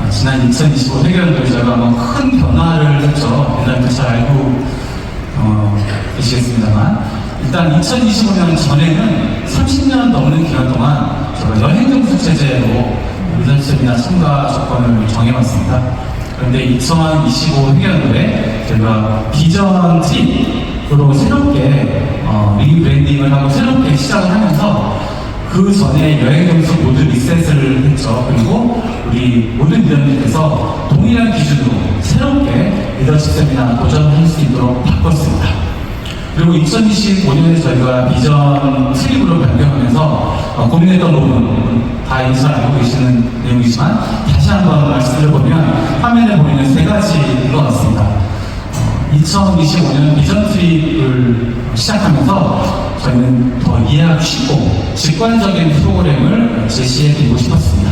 지난 2025 회계연도에 제가 큰 변화를 했죠. 옛날부터 잘 알고 계시겠습니다만 일단 2025년 전에는 30년 넘는 기간 동안 제가 여행정수 체제로 리더십 세미나 참가 조건을 정해왔습니다. 그런데 2025 회계연도에 제가 비전 트립으로 새롭게 리브랜딩을 하고 새롭게 시작을 하면서 그 전에 여행정수 모두 리셋을 했죠. 그리고 우리 모든 리더님께서 동일한 기준으로 새롭게 리더십 세미나 도전할 수 있도록 바꿨습니다. 그리고 2025년에 저희가 비전 트립으로 변경하면서 고민했던 부분 다 이제 잘 알고 계시는 내용이지만 다시 한번 말씀드려보면 화면에 보이는 세 가지인 것 같습니다. 2025년 비전 트립을 시작하면서 저희는 더 이해하기 쉽고 직관적인 프로그램을 제시해드리고 싶었습니다.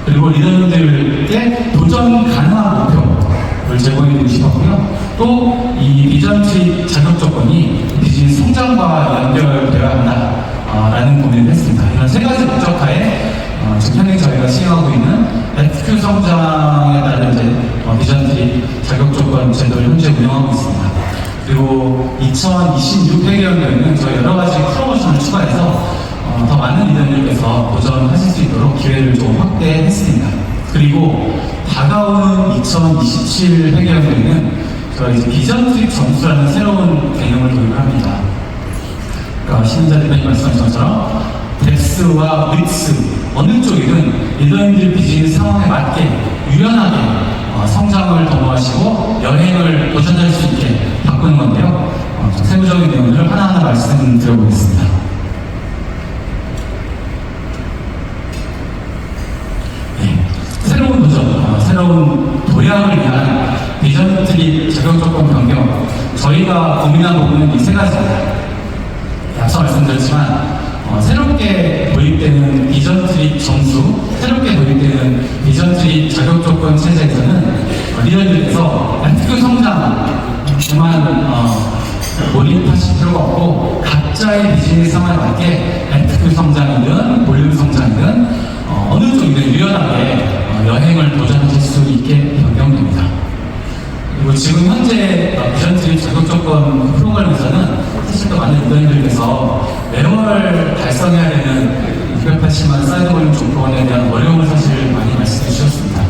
그리고 리더님들께 도전 가능한 목표를 제공해드리고 싶었고요. 또 이 비전 트립 자격 조건이 비즈니스 성장과 연결되어야 한다라는 고민을 했습니다. 이런 세 가지 목적하에 지금 현행 저희가 시행하고 있는 FQ 성장에 따른 비전 트립 자격 조건 제도를 현재 운영하고 있습니다. 그리고 2026 회계연도에는 저희 여러 가지 프로모션을 추가해서 더 많은 리더님께서 도전하실 수 있도록 기회를 좀 확대했습니다. 그리고 다가오는 2027 회계연도에는 저희 이제 비전 트립 점수라는 새로운 개념을 도입을 합니다. 그러니까 신인자 대표님 말씀하신 것처럼 뎁스와 위스 어느 쪽이든 리더님들 비즈니스 상황에 맞게 유연하게 성장을 도모하시고 여행을 도전할 수 있게 바꾸는 건데요. 세부적인 내용을 하나하나 말씀드려보겠습니다. 네. 새로운 도전, 새로운 도약을 위한 비전 트립 자격 조건 변경. 저희가 고민한 부분은 이 세 가지입니다. 앞서 말씀드렸지만 새롭게 도입되는 비전 트립 점수, 새롭게 도입되는 비전 트립 자격 조건 체제에서는 리더들께서 FQ 성장만 몰입하실 필요가 없고 각자의 비즈니스 상황에 맞게 FQ 성장이든 볼륨 성장이든 어느 쪽이든 유연하게 여행을 도전하실 수 있게 변경됩니다. 그리고 지금 현재 비전 트립 자격 조건 프로그램에서는 사실 또 많은 리더님들께서 매월 달성해야 되는 280만 사이드 볼륨 조건에 대한 어려움을 사실 많이 말씀해 주셨습니다.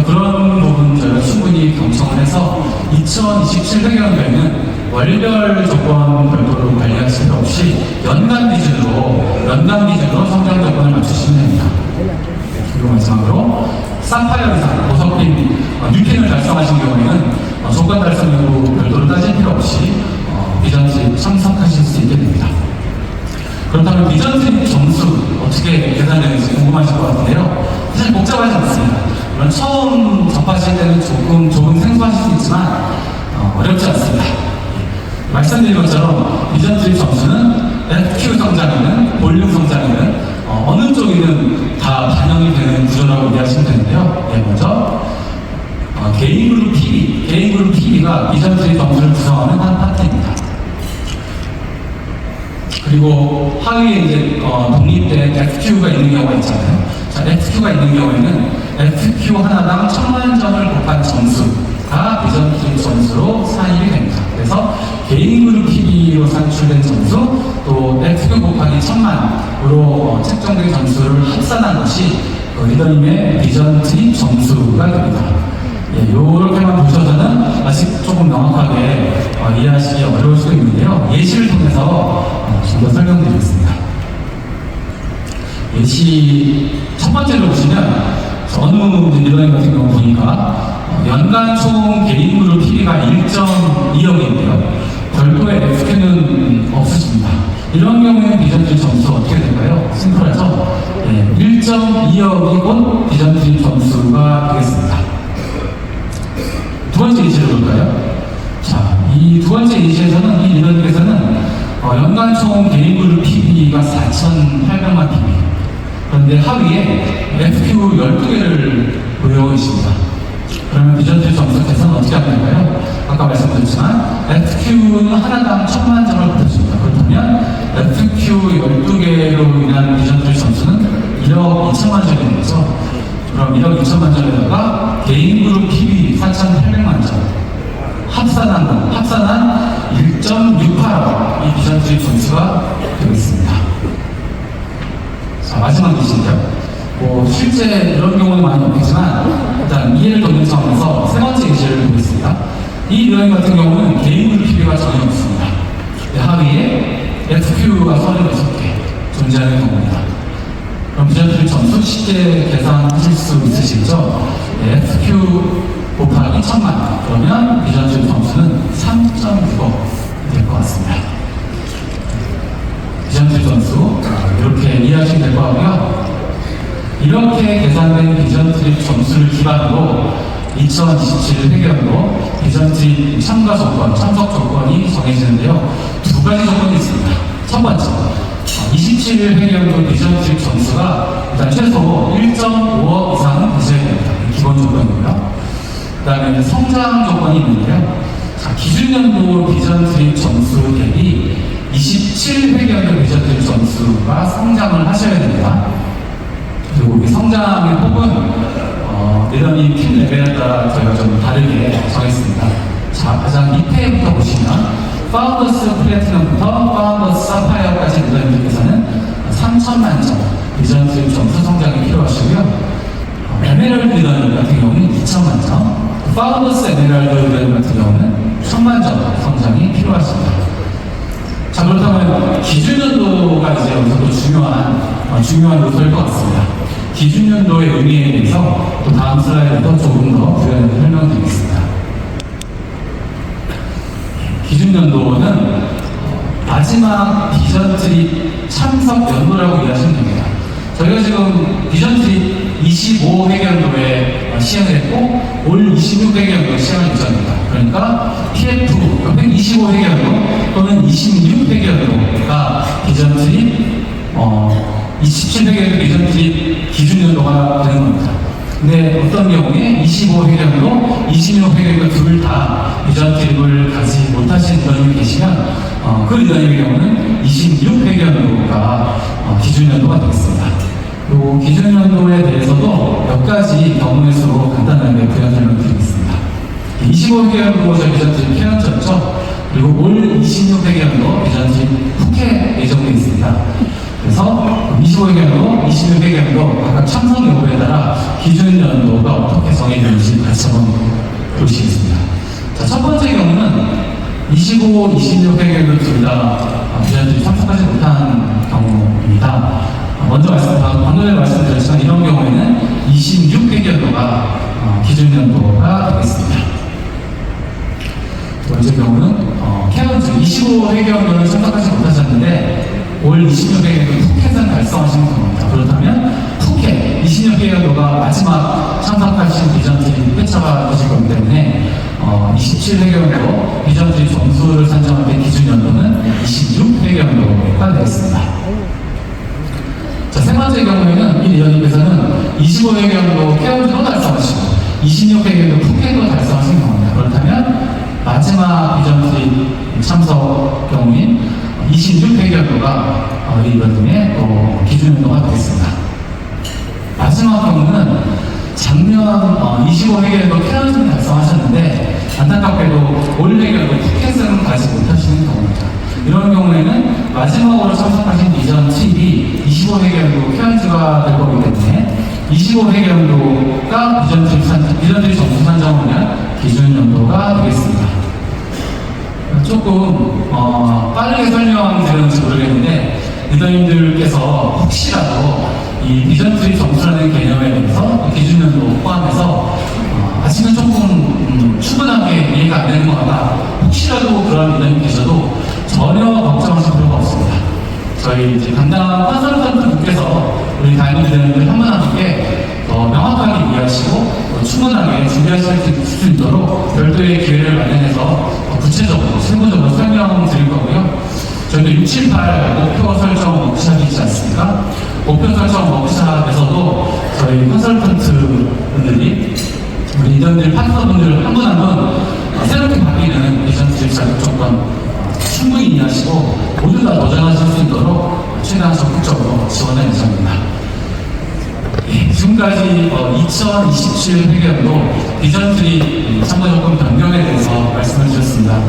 그런 부분 저희가 충분히 경청을 해서 2027 회계연도에는 월별 조건 별도로 관리하실 필요 없이 연간 기준으로 성장 조건을 맞추시면 됩니다. 그리고 마지막으로 사파이어 이상, 보석핀, 뉴핀을 달성하신 경우에는 조건 달성 여부 별도로 따질 필요 없이 비전 트립 참석하실 수 있게 됩니다. 그렇다면 비전 트립 점수 어떻게 계산되는지 궁금하실 것 같은데요. 사실 복잡하지 않습니다. 물론 처음 접하실 때는 조금 생소하실 수 있지만 어렵지 않습니다. 말씀드린 것처럼 비전 트립 점수는 FQ 성장이든 볼륨 성장이든 어느 쪽이든 다 반영이 되는 구조라고 이해하시면 되는데요. 먼저 개인 그룹 PB가 비전 트립 점수를 구성하는 한 파트입니다. 그리고 하위에 이제 독립된 FQ가 있는 경우가 있잖아요. 자, FQ가 있는 경우에는 FQ 하나당 1000만 점을 곱한 점수가 비전 트립 점수로 산입이 됩니다. 그래서 개인 그룹 PB로 산출된 점수, 또 FQ 곱하기 1000만으로 책정된 점수를 합산한 것이 리더님의 비전 트립 점수가 됩니다. 이렇게만 보셔서는 아직 조금 명확하게 이해하시기 어려울 수도 있는데요. 예시를 통해서 좀 더 설명드리겠습니다. 예시 첫 번째로 보시면 어느 리더님 같은 경우 보니까 연간 총 개인 그룹 PB가 1.2억인데요. 별도의 FQ는 없으십니다. 이런 경우에는 비전 트립 점수 어떻게 될까요? 심플하죠? 1.2억이 곧 비전 트립 점수가 되겠습니다. 두 번째 예시를 볼까요? 자, 이 두 번째 예시에서는 이 리더님께서는 연간 총 개인 그룹 PB가 4,800만 PB. 그런데 그런데 하위에 FQ 12개를 보유하고 있습니다. 그러면 비전트리 점수 계산 어떻게 하면 될까요? 아까 말씀드렸지만 FQ는 하나당 1000만 점을 받았습니다. 그렇다면 FQ 12개로 인한 비전트리 점수는 1억 2천만 점인 거죠. 그럼 1억 2천만 점에다가 개인 그룹 PB 4,800만 점 합산한 1.68이 비전트리 점수가 되겠습니다. 자, 마지막 예시인데요. 실제 이런 경우는 많이 없겠지만 일단 이해를 돕는 차원에서 세 번째 예시를 보겠습니다. 이 유형 같은 경우는 개인 그룹 PB가 전혀 없습니다. 하위에 FQ가 36개 존재하는 경우입니다. 그럼 비전트리 점수 쉽게 계산하실 수 있으시죠? FQ 곱하기 1000만 그러면 비전트리 점수는 3.65 될 것 같습니다. 비전트리 점수 이렇게 이해하시면 될 것 같고요. 이렇게 계산된 비전트리 점수를 기반으로 2027 회계연도 비전트리 참가 조건, 참석 조건이 정해지는데요. 두 가지 조건이 있습니다. 첫 번째, 27일 회계연도 비전트리 점수가 일단 최소 1.5억 이상은 되셔야 됩니다. 기본 조건이고요. 그 다음에 성장 조건이 있는데요. 자, 기준연도 비전트리 점수 대비 27회계연도 비전트리 점수가 성장을 하셔야 됩니다. 그리고 이 성장의 폭은 내년이 팀 레벨에 따라 저희가 좀 다르게 정했습니다. 자, 가장 밑에부터 보시면 파운더스 플래티넘부터 파운더스 사파이어까지 리더님들께서는 3,000만 점 비전트리 점수 성장이 필요하시고요. 에메랄드 리더님 같은 경우는 2,000만 점, 파운더스 에메랄드 리더님 같은 경우는 1,000만 점 성장이 필요하십니다. 자, 그렇다면 기준연도가 이제 여기서 또 중요한 요소일 것 같습니다. 기준연도의 의미에 대해서 또 다음 슬라이드도 조금 더 부연해서 설명드리겠습니다. 기준연도는 마지막 비전트리 참석 연도라고 이해하시면 됩니다. 저희가 지금 비전트리 25회계연도에 시행을 했고 올 26회계연도에 시행할 예정입니다. 그러니까 PF 25회계연도 또는 26회계연도가 비전트리 27회계연도 비전트리 기준연도가 되는 겁니다. 근데 어떤 경우에 25회계연도, 26회계연도 둘 다 비전트리를 가지 못하신 리더님이 계시면 그 리더님의 경우는 26회계연도가 기준연도가 되겠습니다. 그리고 기준연도에 대해서도 몇 가지 경우의 수로 간단하게 부연 설명드리겠습니다. 25회계연도 저희 비전트리 케어였죠. 그리고 올 26회계연도 비전트리 푸켓 예정되어 있습니다. 그래서 25회계연도, 26회계연도 각각 참석 여부에 따라 기준연도가 어떻게 정해지는지 같이 한번 보시겠습니다. 자, 첫 번째 경우는 25, 26회계연도 둘 다 비전트리 참석하지 못한 경우입니다. 먼저 방금 말씀드렸지만 이런 경우에는 26회계연도가 기준연도가 되겠습니다. 두 번째 경우는 케어즈 25회계연도는 참석하지 못하셨는데 올 26회계연도 푸켓은 달성하시는 경우입니다. 그렇다면 푸켓 26회계연도가 마지막 참석하신 비전트리 회차가 되실 거기 때문에 27회계연도 비전트리 점수를 산정할 때 기준연도는 26회계연도가 되겠습니다. 자, 세 번째 경우에는 이 리더님께서는 25회계연도 케어즈도 달성하시고 26회계연도 푸켓도 달성하신 경우입니다. 그렇다면 마지막 비전트리 참석 경우인 26회계연도가 이 리더님의 또 기준연도가 되겠습니다. 마지막 경우는 작년 25회계연도 케어즈는 달성하셨는데 안타깝게도 올 회계연도 푸켓은 가지 못하시는 경우입니다. 이런 경우에는 마지막으로 참석하신 비전 팁이 25회계연도 케어즈가 될 거기 때문에 25회계연도가 비전트리 점수 산정을 위한 기준연도가 되겠습니다. 조금 빠르게 설명드렸는지 모르겠는데 리더님들께서 혹시라도 이 비전트리 점수라는 개념에 대해서 기준연도 포함해서 아직은 조금 충분하게 이해가 안 되는 것 같다. 혹시라도 그런 리더님 계셔도 전혀 걱정하실 필요가 없습니다. 저희 이제 담당 컨설턴트 분께서 우리 다이너 리더님들 한 분 한 분께 더 명확하게 이해하시고 충분하게 준비하실 수 있도록 별도의 기회를 마련해서 구체적으로, 세부적으로 설명드릴 거고요. 저희도 6, 7, 8 목표 설정 워크샵이 있지 않습니까? 목표 설정 워크샵에 최대한 적극적으로 지원할 예정입니다. 예, 지금까지 2027 회계연도 비전트리 참가 조건 변경에 대해서 말씀을 드렸습니다.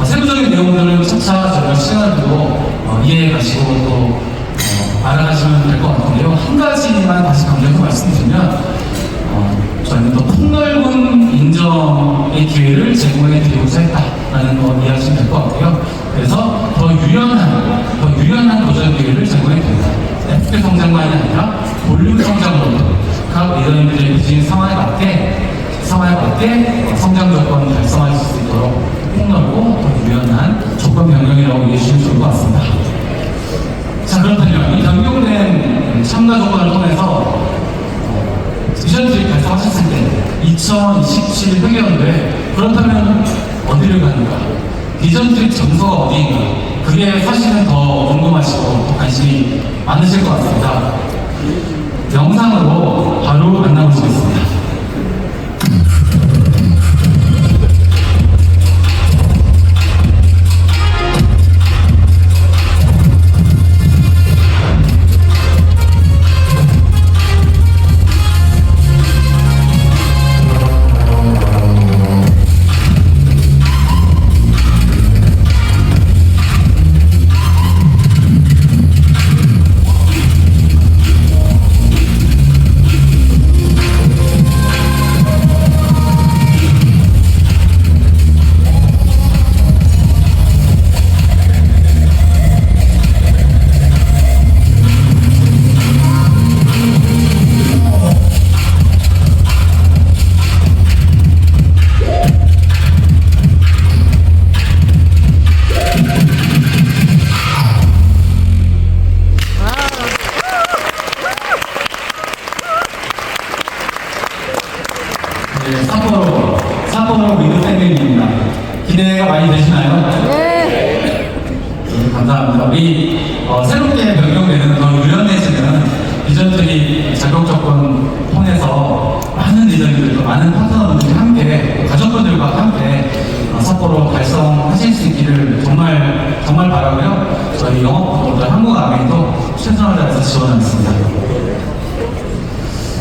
세부적인 내용들은 차차 저희가 시간을 두고 이해해 가시고 또 알아가시면 될 것 같은데요. 한 가지만 다시 강조해서 말씀드리면 저희는 또 폭넓은 인정의 기회를 제공해 드리고자 했다라는 거 이해하시면 될 것 같고요. 그래서 더 유연한 도전 기회를 제공해 드립니다. FP 성장만이 아니라 볼륨 성장으로도 각 리더님들의 비즈니스 상황에 맞게 성장 조건 달성할 수 있도록 폭넓고 더 유연한 조건 변경이라고 이해해 주시면 좋을 것 같습니다. 자, 그렇다면 이 변경된 참가 조건을 통해서 비전트리 달성하셨을 때 2027 회계연도에 그렇다면 어디를 가는가? 비전트리 정서가 어디인가? 그게 사실은 더 궁금하시고 또 관심이 많으실 것 같습니다. 영상으로 바로 만나보시겠습니다. 삿포로 위드 팬데믹입니다. 기대가 많이 되시나요? 네. 감사합니다. 우리 새롭게 변경되는 더 유연해지는 비전트리 자격 조건 통해서 많은 리더들과 많은 파트너들과 함께 가족분들과 함께 삿포로 달성하실 수 있기를 정말 바라고요. 저희 영업부도 한국아메이도 최선을 다해서 지원하겠습니다.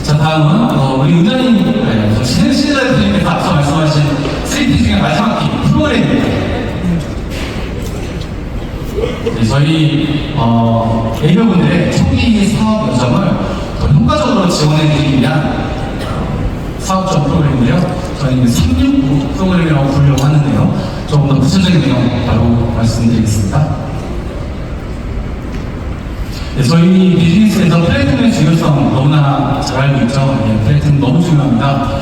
자, 다음은 우리 은전님 시즌자님께서 앞서 말씀하신 3P 중에 마지막 키 프로그램입니다. 네, 저희営業분들의 초기 사업 여정을 더 효과적으로 지원해드리기 위한 사업적 프로그램인데요. 저희는 369 프로그램이라고 부르려고 하는데요. 조금 더 구체적인 내용 바로 말씀드리겠습니다. 네, 저희 비즈니스에서 플랫폼의 중요성 너무나 잘 알고 있죠. 네, 플랫폼 너무 중요합니다.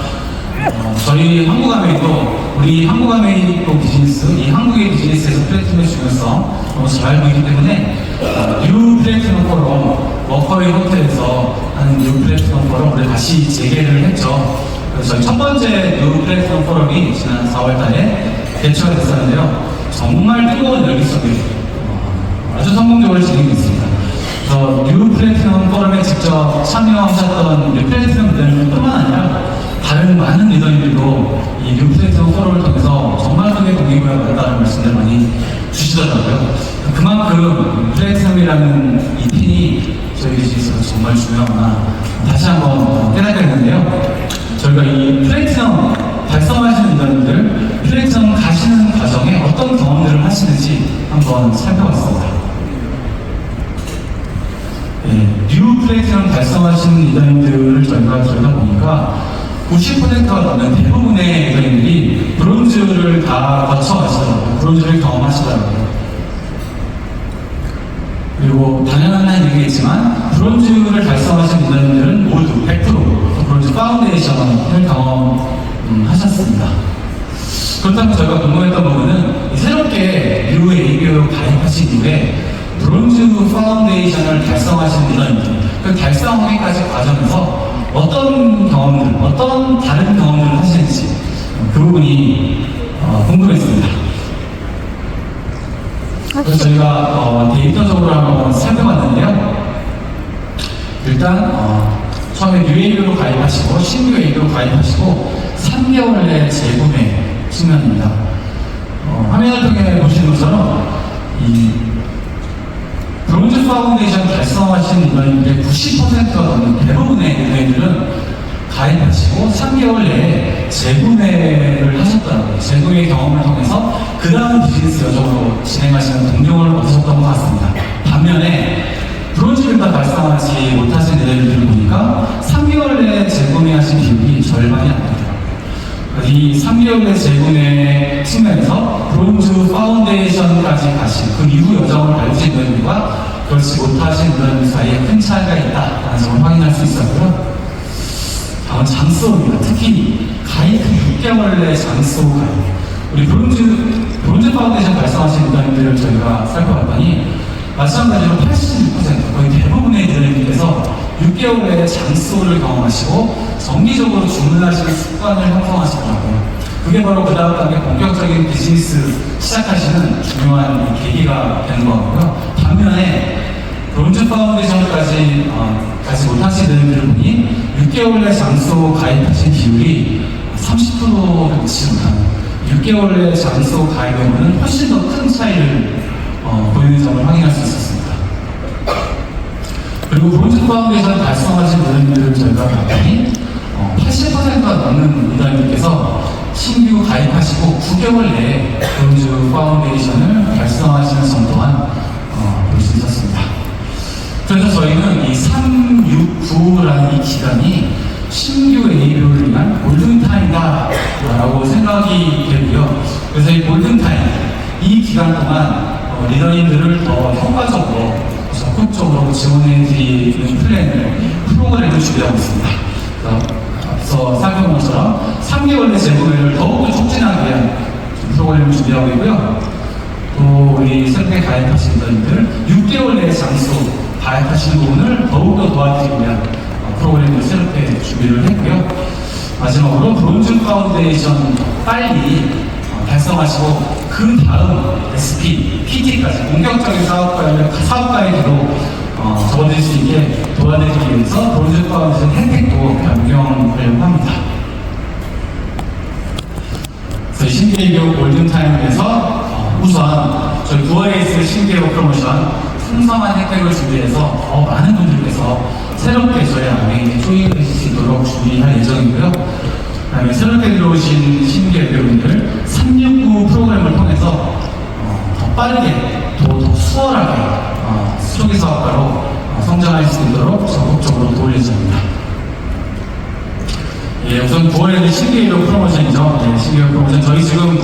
저희 한국아메이도 우리 한국아메이도 비즈니스, 이 한국의 비즈니스에서 플랫폼의 중요성 너무 잘 알고 있기 때문에 뉴 플랫폼 포럼, 워커웨이 호텔에서 하는 뉴 플랫폼 포럼을 다시 재개를 했죠. 그래서 저희 첫 번째 뉴 플랫폼 포럼이 지난 4월달에 개최가 됐었는데요. 정말 뜨거운 열기 속에 아주 성공적으로 진행됐습니다. 그래서 뉴 플래티넘 포럼에 직접 참여하셨던 뉴 플래티넘 리더님뿐만 아니라 다른 많은 리더님들도 이 뉴 플래티넘 포럼을 통해서 정말 크게 동기부여가 됐다는 말씀들 많이 주시더라고요. 그만큼 플래티넘이라는 이 핀이 저희 비즈니스가 정말 중요하구나 다시 한번 깨닫게 됐는데요. 저희가 이 플래티넘 달성하시는 리더님들, 플래티넘 가시는 과정에 어떤 경험들을 하시는지 한번 살펴봤습니다. 뉴 플래티넘 달성하시는 리더님들을 저희가 보니까 90%가 넘는 대부분의 리더님들이 브론즈를 다 거쳐가시더라고요. 브론즈를 경험하시더라고요. 그리고 당연한 얘기겠지만 브론즈를 달성하신 리더님들은 모두 100% 브론즈 파운데이션을 경험하셨습니다. 그렇다면 저희가 궁금했던 부분은 새롭게 뉴 ABO 가입하신 이후에 브론즈 파운데이션을 달성하신 리더님들, 그 달성하기까지 과정에서 어떤 경험들, 어떤 다른 경험들을 하시는지 그 부분이 궁금했습니다. 그래서 저희가 데이터적으로 한번 살펴봤는데요. 일단 처음에 뉴 AB로 가입하시고 신규 AB로 가입하시고 3개월 내 재구매 측면입니다. 화면을 통해 보시는 것처럼 이 브론즈 파운데이션 달성하신 인원인들의 90%가 넘는 대부분의 인원들은 가입하시고 3개월 내에 재구매를 하셨더라고요. 재구매 경험을 통해서 그 다음 비즈니스 여정으로 진행하시는 동력을 얻으셨던 것 같습니다. 반면에 브론즈를 다 달성하지 못하신 인원들을 보니까 3개월 내에 재구매하신 비율이 절반이 안 되더라고요. 이 3개월 내 재구매 측면에서 브론즈 파운데이션까지 가신 그 이후 여정을 밟으신 분들과 그렇지 못하신 분들 사이에 큰 차이가 있다는 점을 확인할 수 있었고요. 다음은 장수호입니다. 특히 가입 6개월 내 장수호 가입. 우리 브론즈 파운데이션 달성하신 분들을 저희가 살펴봤더니 마찬가지로 86% 거의 대부분의 분들께서 6개월 내에 장수호를 경험하시고 정기적으로 주문하시는 습관을 형성하시더라고요. 그게 바로 그 다음 단계 본격적인 비즈니스 시작하시는 중요한 계기가 되는 것 같고요. 반면에 브론즈 파운데이션까지 가지 못하신 분들을 보니 6개월 내 장수 가입하신 비율이 30%를 미치지 못하는 6개월 내 장수 가입에는 훨씬 더 큰 차이를 보이는 점을 확인할 수 있었습니다. 그리고 브론즈 파운데이션 달성하신 분들을 저희가 봤더니 80%가 넘는 리더님께서 신규 가입하시고 9개월 내에 브론즈 파운데이션을 달성하시는 점 또한 볼 수 있었습니다. 그래서 저희는 이 369라는 이 기간이 신규 A료를 위한 골든타임이다라고 생각이 되고요. 그래서 이 골든타임, 이 기간 동안 리더님들을 더 효과적으로 적극적으로 지원해드리는 프로그램을 준비하고 있습니다. 앞서 살펴본 것처럼 3개월 내 재구매를 더욱더 촉진하기 위한 프로그램을 준비하고 있고요. 또 우리 새롭게 가입하신 리더님들 6개월 내 장수 가입하시는 부분을 더욱더 도와드리기 위한 프로그램을 새롭게 준비를 했고요. 마지막으로 브론즈 파운데이션 빨리 달성하시고 그 다음 SP, PT까지 본격적인 사업가에게로 접어들 수 있게 도와드리기 위해서 브론즈 파운데이션 혜택도 변경하려고 합니다. 그래서 신기회교 골든타임에서 우선 저희 9월에 있을 신기회교 프로모션 풍성한 혜택을 준비해서 더 많은 분들께서 새롭게 저희 안에 조인하실 수 있도록 준비할 예정이고요. 그다음에 새롭게 들어오신 신기회교분들 369 프로그램을 통해서 더 빠르게 더 수월하게 초기 사업가로 성장할 수 있도록 적극적으로 도울 예정입니다. 예, 우선 9월에는 신기회교 프로모션이죠. 예, 신기회교 프로모션 저희 지금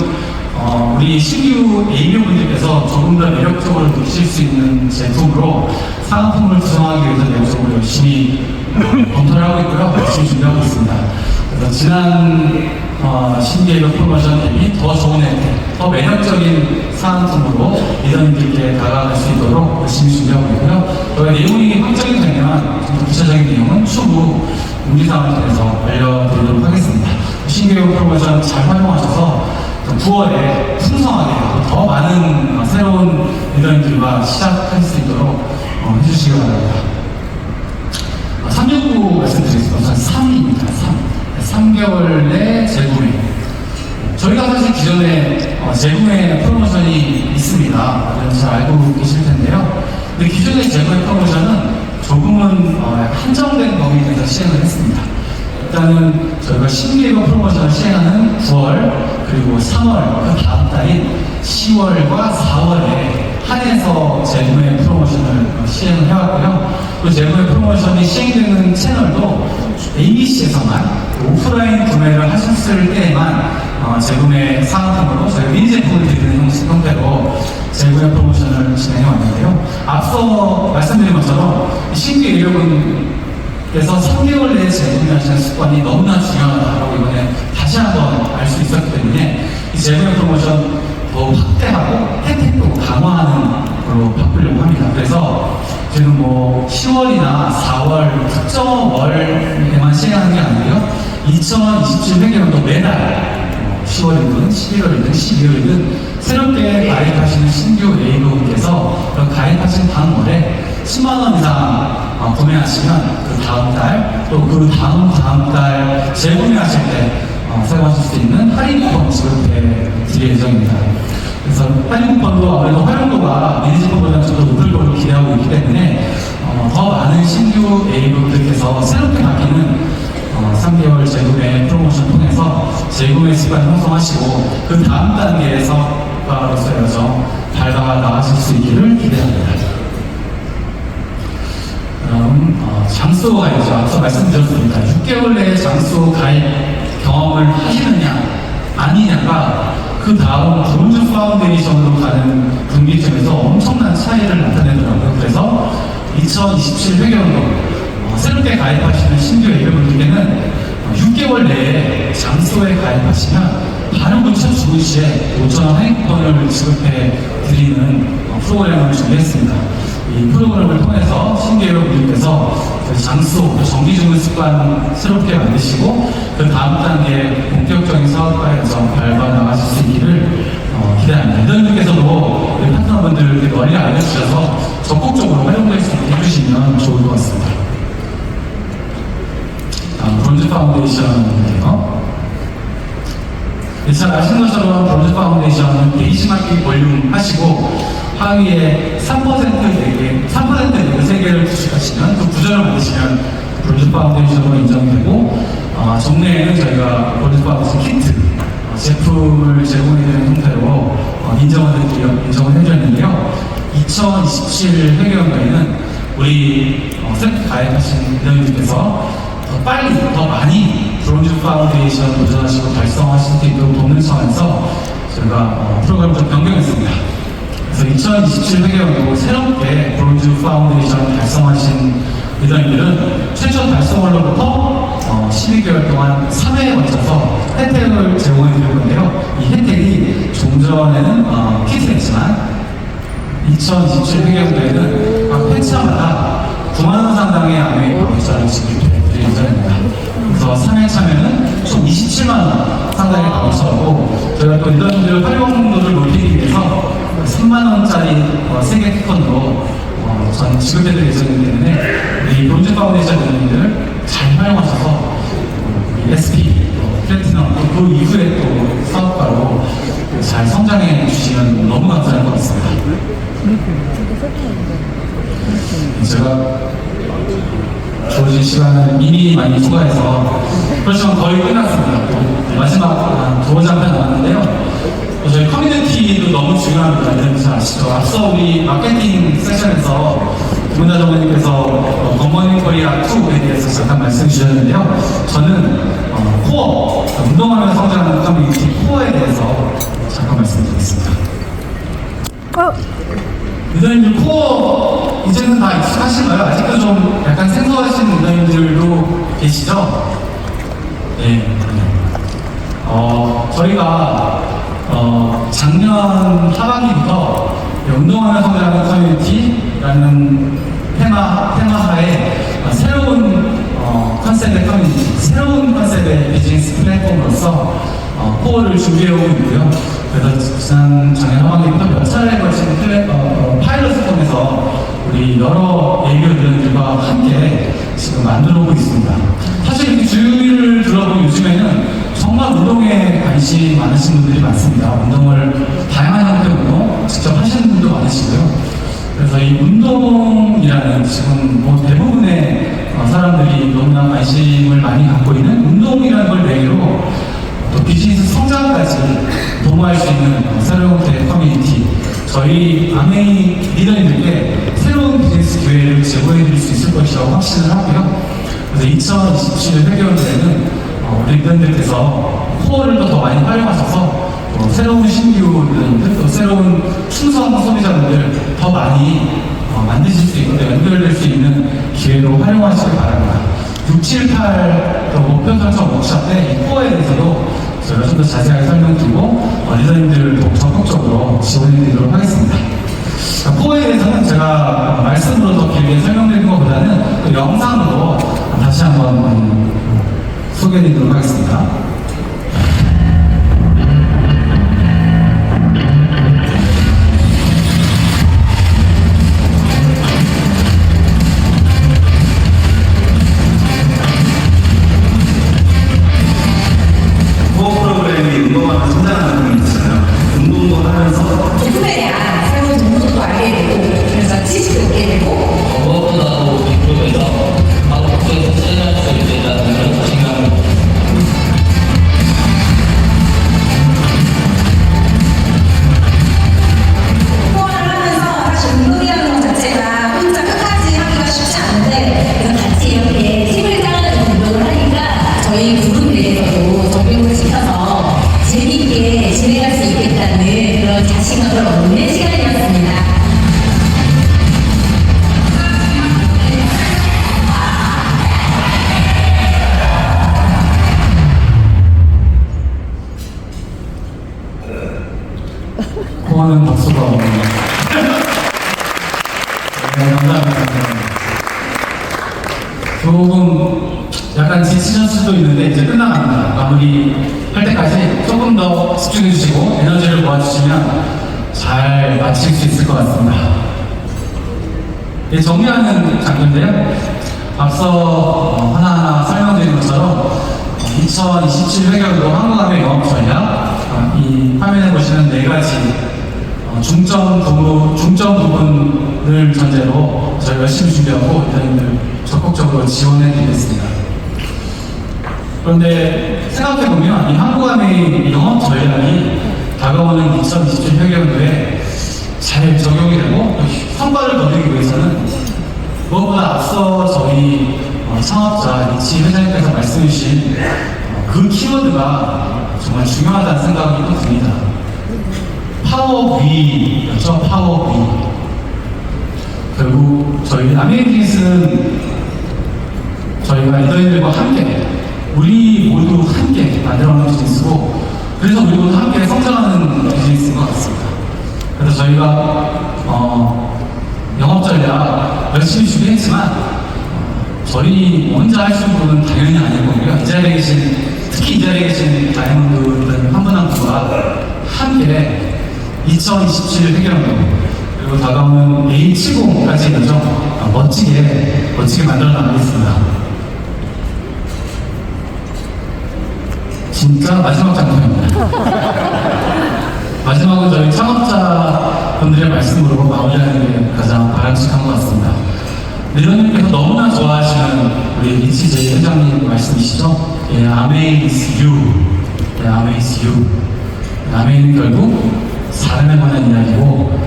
우리 신규 A료분들께서 조금 더 매력적으로 느끼실 수 있는 제품으로 상품을 구성하기 위해서 내부적으로 열심히 검토를 하고 있고요. 열심히 준비하고 있습니다. 그래서 지난 신기회교 프로모션 대비 더 좋은 혜택, 더 매력적인 상품으로 리더님들께 다가갈 수 있도록 열심히 준비하고 있고요. 또 내용이 확정이 되면 좀 더 구체적인 내용은 추후 공지사항을 통해서 알려드리도록 하겠습니다. 신기회교 프로모션 잘 활용하셔서 9월에 풍성하게 더 많은 새로운 리더님들과 시작할 수 있도록 해주시기 바랍니다. 369 말씀드리겠습니다. 우선 3입니다. 3개월 내 재구매. 저희가 사실 기존에 재구매 프로모션이 있습니다. 다들 잘 알고 계실 텐데요. 근데 기존의 재구매 프로모션은 조금은 한정된 범위 내에서 시행을 했습니다. 일단은 저희가 신기회교 프로모션을 시행하는 9월 그리고 3월 그 다음 달인 10월과 4월에 한해서 재구매 프로모션을 시행을 해왔고요. 또 재구매 프로모션이 시행되는 채널도 ABC에서만 오프라인 구매를 하셨을 때만 재구매 상품으로 저희가 미니 제품을 드리는 형태로 재구매 프로모션을 진행해 왔는데요. 앞서 말씀드린 것처럼 신규 의료분께서 3개월 내에 재구매하시는 습관이 너무나 중요하다고 이번에 다시 한번 알 수 있었기 때문에 이 재구매 프로모션 더 확대하고 혜택도 강화하는 걸로 바꾸려고 합니다. 그래서 지금 10월이나 4월 특정 월에만 시행하는 게 아니고요. 2027 회계연도 매달 10월이든 11월이든 12월이든 새롭게 가입하시는 신규 A분께서 가입하신 다음 월에 10만원 이상 구매하시면 그 다음 달 또 그 다음 달 재구매하실 때 사용하실 수 있는 할인 쿠폰 지급해 드릴 예정입니다. 그래서 할인 쿠폰도 아무래도 활용도가 미니지 쿠폰보다는 좀 더 높을 걸로 기대하고 있기 때문에 더 많은 신규 A분들께서 새롭게 바뀌는 3개월 재구매 프로모션 통해서 재구매 습관을 형성하시고 그 다음 단계의 사업가로서의 여정 밟아 나가실 수 있기를 기대합니다. 그럼 장소 가입이죠. 앞서 말씀드렸습니다. 6개월 내에 장소 가입 경험을 하시느냐 아니냐가 그 다음 브론즈 파운데이션으로 가는 분기점에서 엄청난 차이를 나타내더라고요. 그래서 2027 회계연도 새롭게 가입하시는 신규 A분들께는 6개월 내에 장소에 가입하시면 바로 그 첫 주시에 5,000원 할인권을 지급해 드리는 프로그램을 준비했습니다. 이 프로그램을 통해서 신규 A분들께서 장소, 정기주문 습관 새롭게 만드시고 그 다음 단계 본격적인 사업과의 여정 밟아 나가실 수 있기를 기대합니다. 이들께서도 우리 파트너분들께 널리 알려주셔서 적극적으로 활용될 수 있게 해주시면 좋을 것 같습니다. 브론즈 파운데이션인데요. 잘 아시는 것처럼 브론즈 파운데이션은 베이시마키 볼륨 하시고 하위에 3% 3개를 구축하시면 그 구조를 만드시면 브론즈 파운데이션으로 인정되고 정례에는 저희가 브론즈 파운데이션 키트 제품을 제공해드리는 형태로 인정을 해드렸는데요. 2027 회계연도에는 우리 새롭게 가입하신 회원님께서 더 빨리, 더 많이 브론즈 파운데이션 도전하시고 달성하실 수 있도록 돕는 차원에서 저희가 프로그램을 좀 변경했습니다. 그래서 2027 회계연도 새롭게 브론즈 파운데이션 달성하신 회원님들은 최초 달성월로부터 12개월 동안 3회에 걸쳐서 혜택을 제공해 드릴 건데요. 이 혜택이 종전에는 키트였지만 2027 회계연도에는 각 회차마다 9만원 상당의 암웨이 바우처를 지급해 드릴 예정입니다. 그래서 3회 참여는 총 27만원 상당의 바우처고 저희가 또 이런 활용도를 높이기 위해서 3만원짜리 3개 쿠폰으로 저는 지급해드릴 예정이기 때문에 우리 브론즈 파운데이션 회원님들 잘 활용하셔서 SP, 플래티넘 또 그 이후에 또 사업가로 잘 성장해 주시면 너무 감사할 것 같습니다. 제가 주어진 시간을 미리 많이 추가해서 벌써 거의 끝났습니다. 또 마지막 두어 장편 남았는데요. 저희 커뮤니티도 너무 중요합니다. 잘 아시죠? 앞서 우리 마케팅 세션에서 김은하 전무님께서 굿모닝 코리아 2에 대해서 잠깐 말씀 주셨는데요. 저는 코어, 운동하면서 성장하는 커뮤니티 코어에 대해서 잠깐 말씀드리겠습니다. 유저님들 코어 이제는 다 익숙하신가요? 아직도 좀 약간 생소하신 유저님들도 계시죠? 네. 저희가 작년 하반기부터 운동하며 성장하는 커뮤니티라는 테마하에 새로운 컨셉의 커뮤니티, 새로운 컨셉의 비즈니스 플랫폼으로서 코어를 준비해오고 있고요. 그래서 작년 하반기부터 몇 차례에 걸친 파일럿을 통해서 우리 여러 예비 위원들과 함께 지금 만들어오고 있습니다. 사실 이렇게 주위를 들어보면 요즘에는 정말 운동에 관심 많으신 분들이 많습니다. 운동을 다양한 형태의 운동 직접 하시는 분도 많으시고요. 그래서 이 운동이라는 지금 대부분의 사람들이 너무나 관심을 많이 갖고 있는 운동이라는 걸 매개로 또 비즈니스 성장까지 도모할 수 있는 새로운 커뮤니티, 저희 아메이 리더님들께 새로운 비즈니스 기회를 제공해 드릴 수 있을 것이라고 확신을 하고요. 그래서 2027 회계연도에는 우리 리더님들께서 코어를 더 많이 활용하셔서 새로운 신규 리더님들, 또 새로운 충성 소비자분들 더 많이 만드실 수 있고 연결될 수 있는 기회로 활용하시길 바랍니다. 6, 7, 8 목표 설정 워크숍 때 이 코어에 대해서도 저희가 좀 더 자세하게 설명드리고 리더님들도 적극적으로 지원해드리도록 하겠습니다. 코어에 대해서는 제가 말씀으로 더 길게 설명드리는 것보다는 또 영상으로 다시 한번 소개해드리도록 하겠습니다. 조금 약간 지치실 수도 있는데 이제 끝나갑니다. 마무리 할 때까지 조금 더 집중해 주시고 에너지를 모아주시면 잘 마칠 수 있을 것 같습니다. 네, 정리하는 장면인데요. 앞서 하나하나 설명드린 것처럼 2027 회계연도 한국화폐 영업 전략, 이 화면에 보시는 네 가지 중점 부분을 전제로 저희가 열심히 준비하고 이사님들 적극적으로 지원해 드리겠습니다. 그런데 생각해보면 이 한국화폐 영업 전략이 다가오는 2027 회계연도에 잘 적용이 되고 성과를 거두기 위해서는 무엇보다 앞서 저희 창업자 리치 회장님께서 말씀해 주신 그 키워드가 정말 중요하다는 생각이 또 듭니다. 파워 V였죠. 파워 V. 결국 저희 아메이징스는 저희가 리더인들과 함께 우리 모두 함께 만들어가는 비즈니스고, 그래서 우리 모두 함께 성장하는 비즈니스인 것 같습니다. 그래서 저희가 영업 전략 열심히 준비했지만 저희 혼자 할 수 있는 부분은 당연히 아닐 거고요. 이 자리에 계신, 특히 이 자리에 계신 다이아몬드 한 분 한 분과 함께 2027 회계연도 그리고 다가오는 A70까지 일정 멋지게 만들어 나가겠습니다. 진짜 마지막 장면입니다. 마지막은 저희 창업자분들의 말씀으로 마무리하는 게 가장 바람직한 것 같습니다. 리더님께서 너무나 좋아하시는 우리 리치 제이 회장님 말씀이시죠? 예, Amaze You. 예, Amaze You. 아메이는 결국 사람에 관한 이야기고,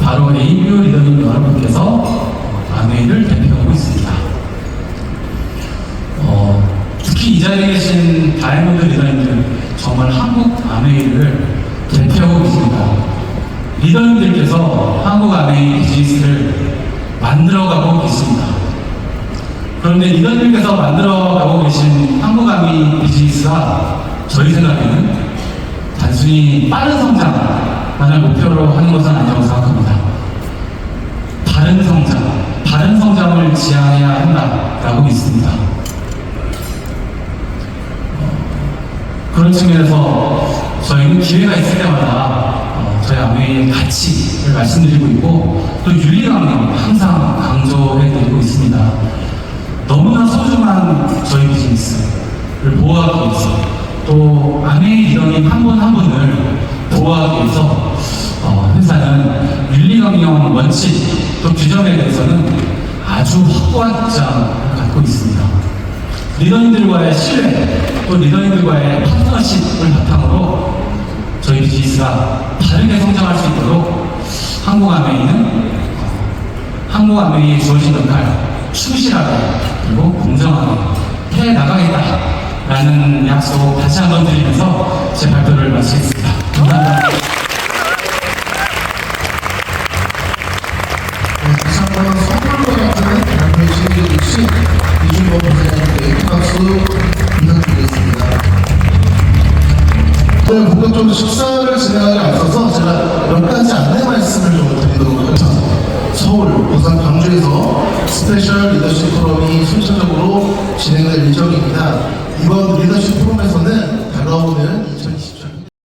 바로 ABO 리더님 여러분께서 아메이를 대표하고 있습니다. 특히 이 자리에 계신 다이아몬드 리더님들 정말 한국 아메이를 대표하고 있습니다. 리더님들께서 한국 아메이 비즈니스를 만들어가고 계십니다. 그런데 리더님께서 만들어가고 계신 한국 아메이 비즈니스가 저희 생각에는 단순히 빠른 성장만을 목표로 하는 것은 아니라고 생각합니다. 바른 성장을 지향해야 한다라고 믿습니다. 그런 측면에서 저희는 기회가 있을 때마다 저희 아메이의 가치를 말씀드리고 있고, 또 윤리강령 항상 강조해드리고 있습니다. 너무나 소중한 저희 비즈니스를 보호하기 위해서, 또 아메이 리더님 한 분 한 분을 보호하기 위해서 회사는 윤리강령 원칙 또 규정에 대해서는 아주 확고한 입장을 갖고 있습니다. 리더님들과의 신뢰, 또 리더님들과의 파트너십을 바탕으로 저희 비즈니스가 다르게 성장할 수 있도록 한국 아메이에 주어진 역할 충실하게 그리고 공정하게 해 나가겠다라는 약속 다시 한번 드리면서 제 발표를 마치겠습니다. 감사합니다. 다시 한번 선물과 같은 발표에 준비해주신 이준범 부사장님께 박수 부탁드리겠습니다. 오늘 본격적으로 식사를 진행하기 앞서서 제가 몇 가지 안내 말씀을 좀 드리도록 하겠습니다. 서울, 부산, 광주에서 스페셜 리더십 포럼이 순차적으로 진행될 예정입니다. 이번 리더십 포럼에서는 다가오는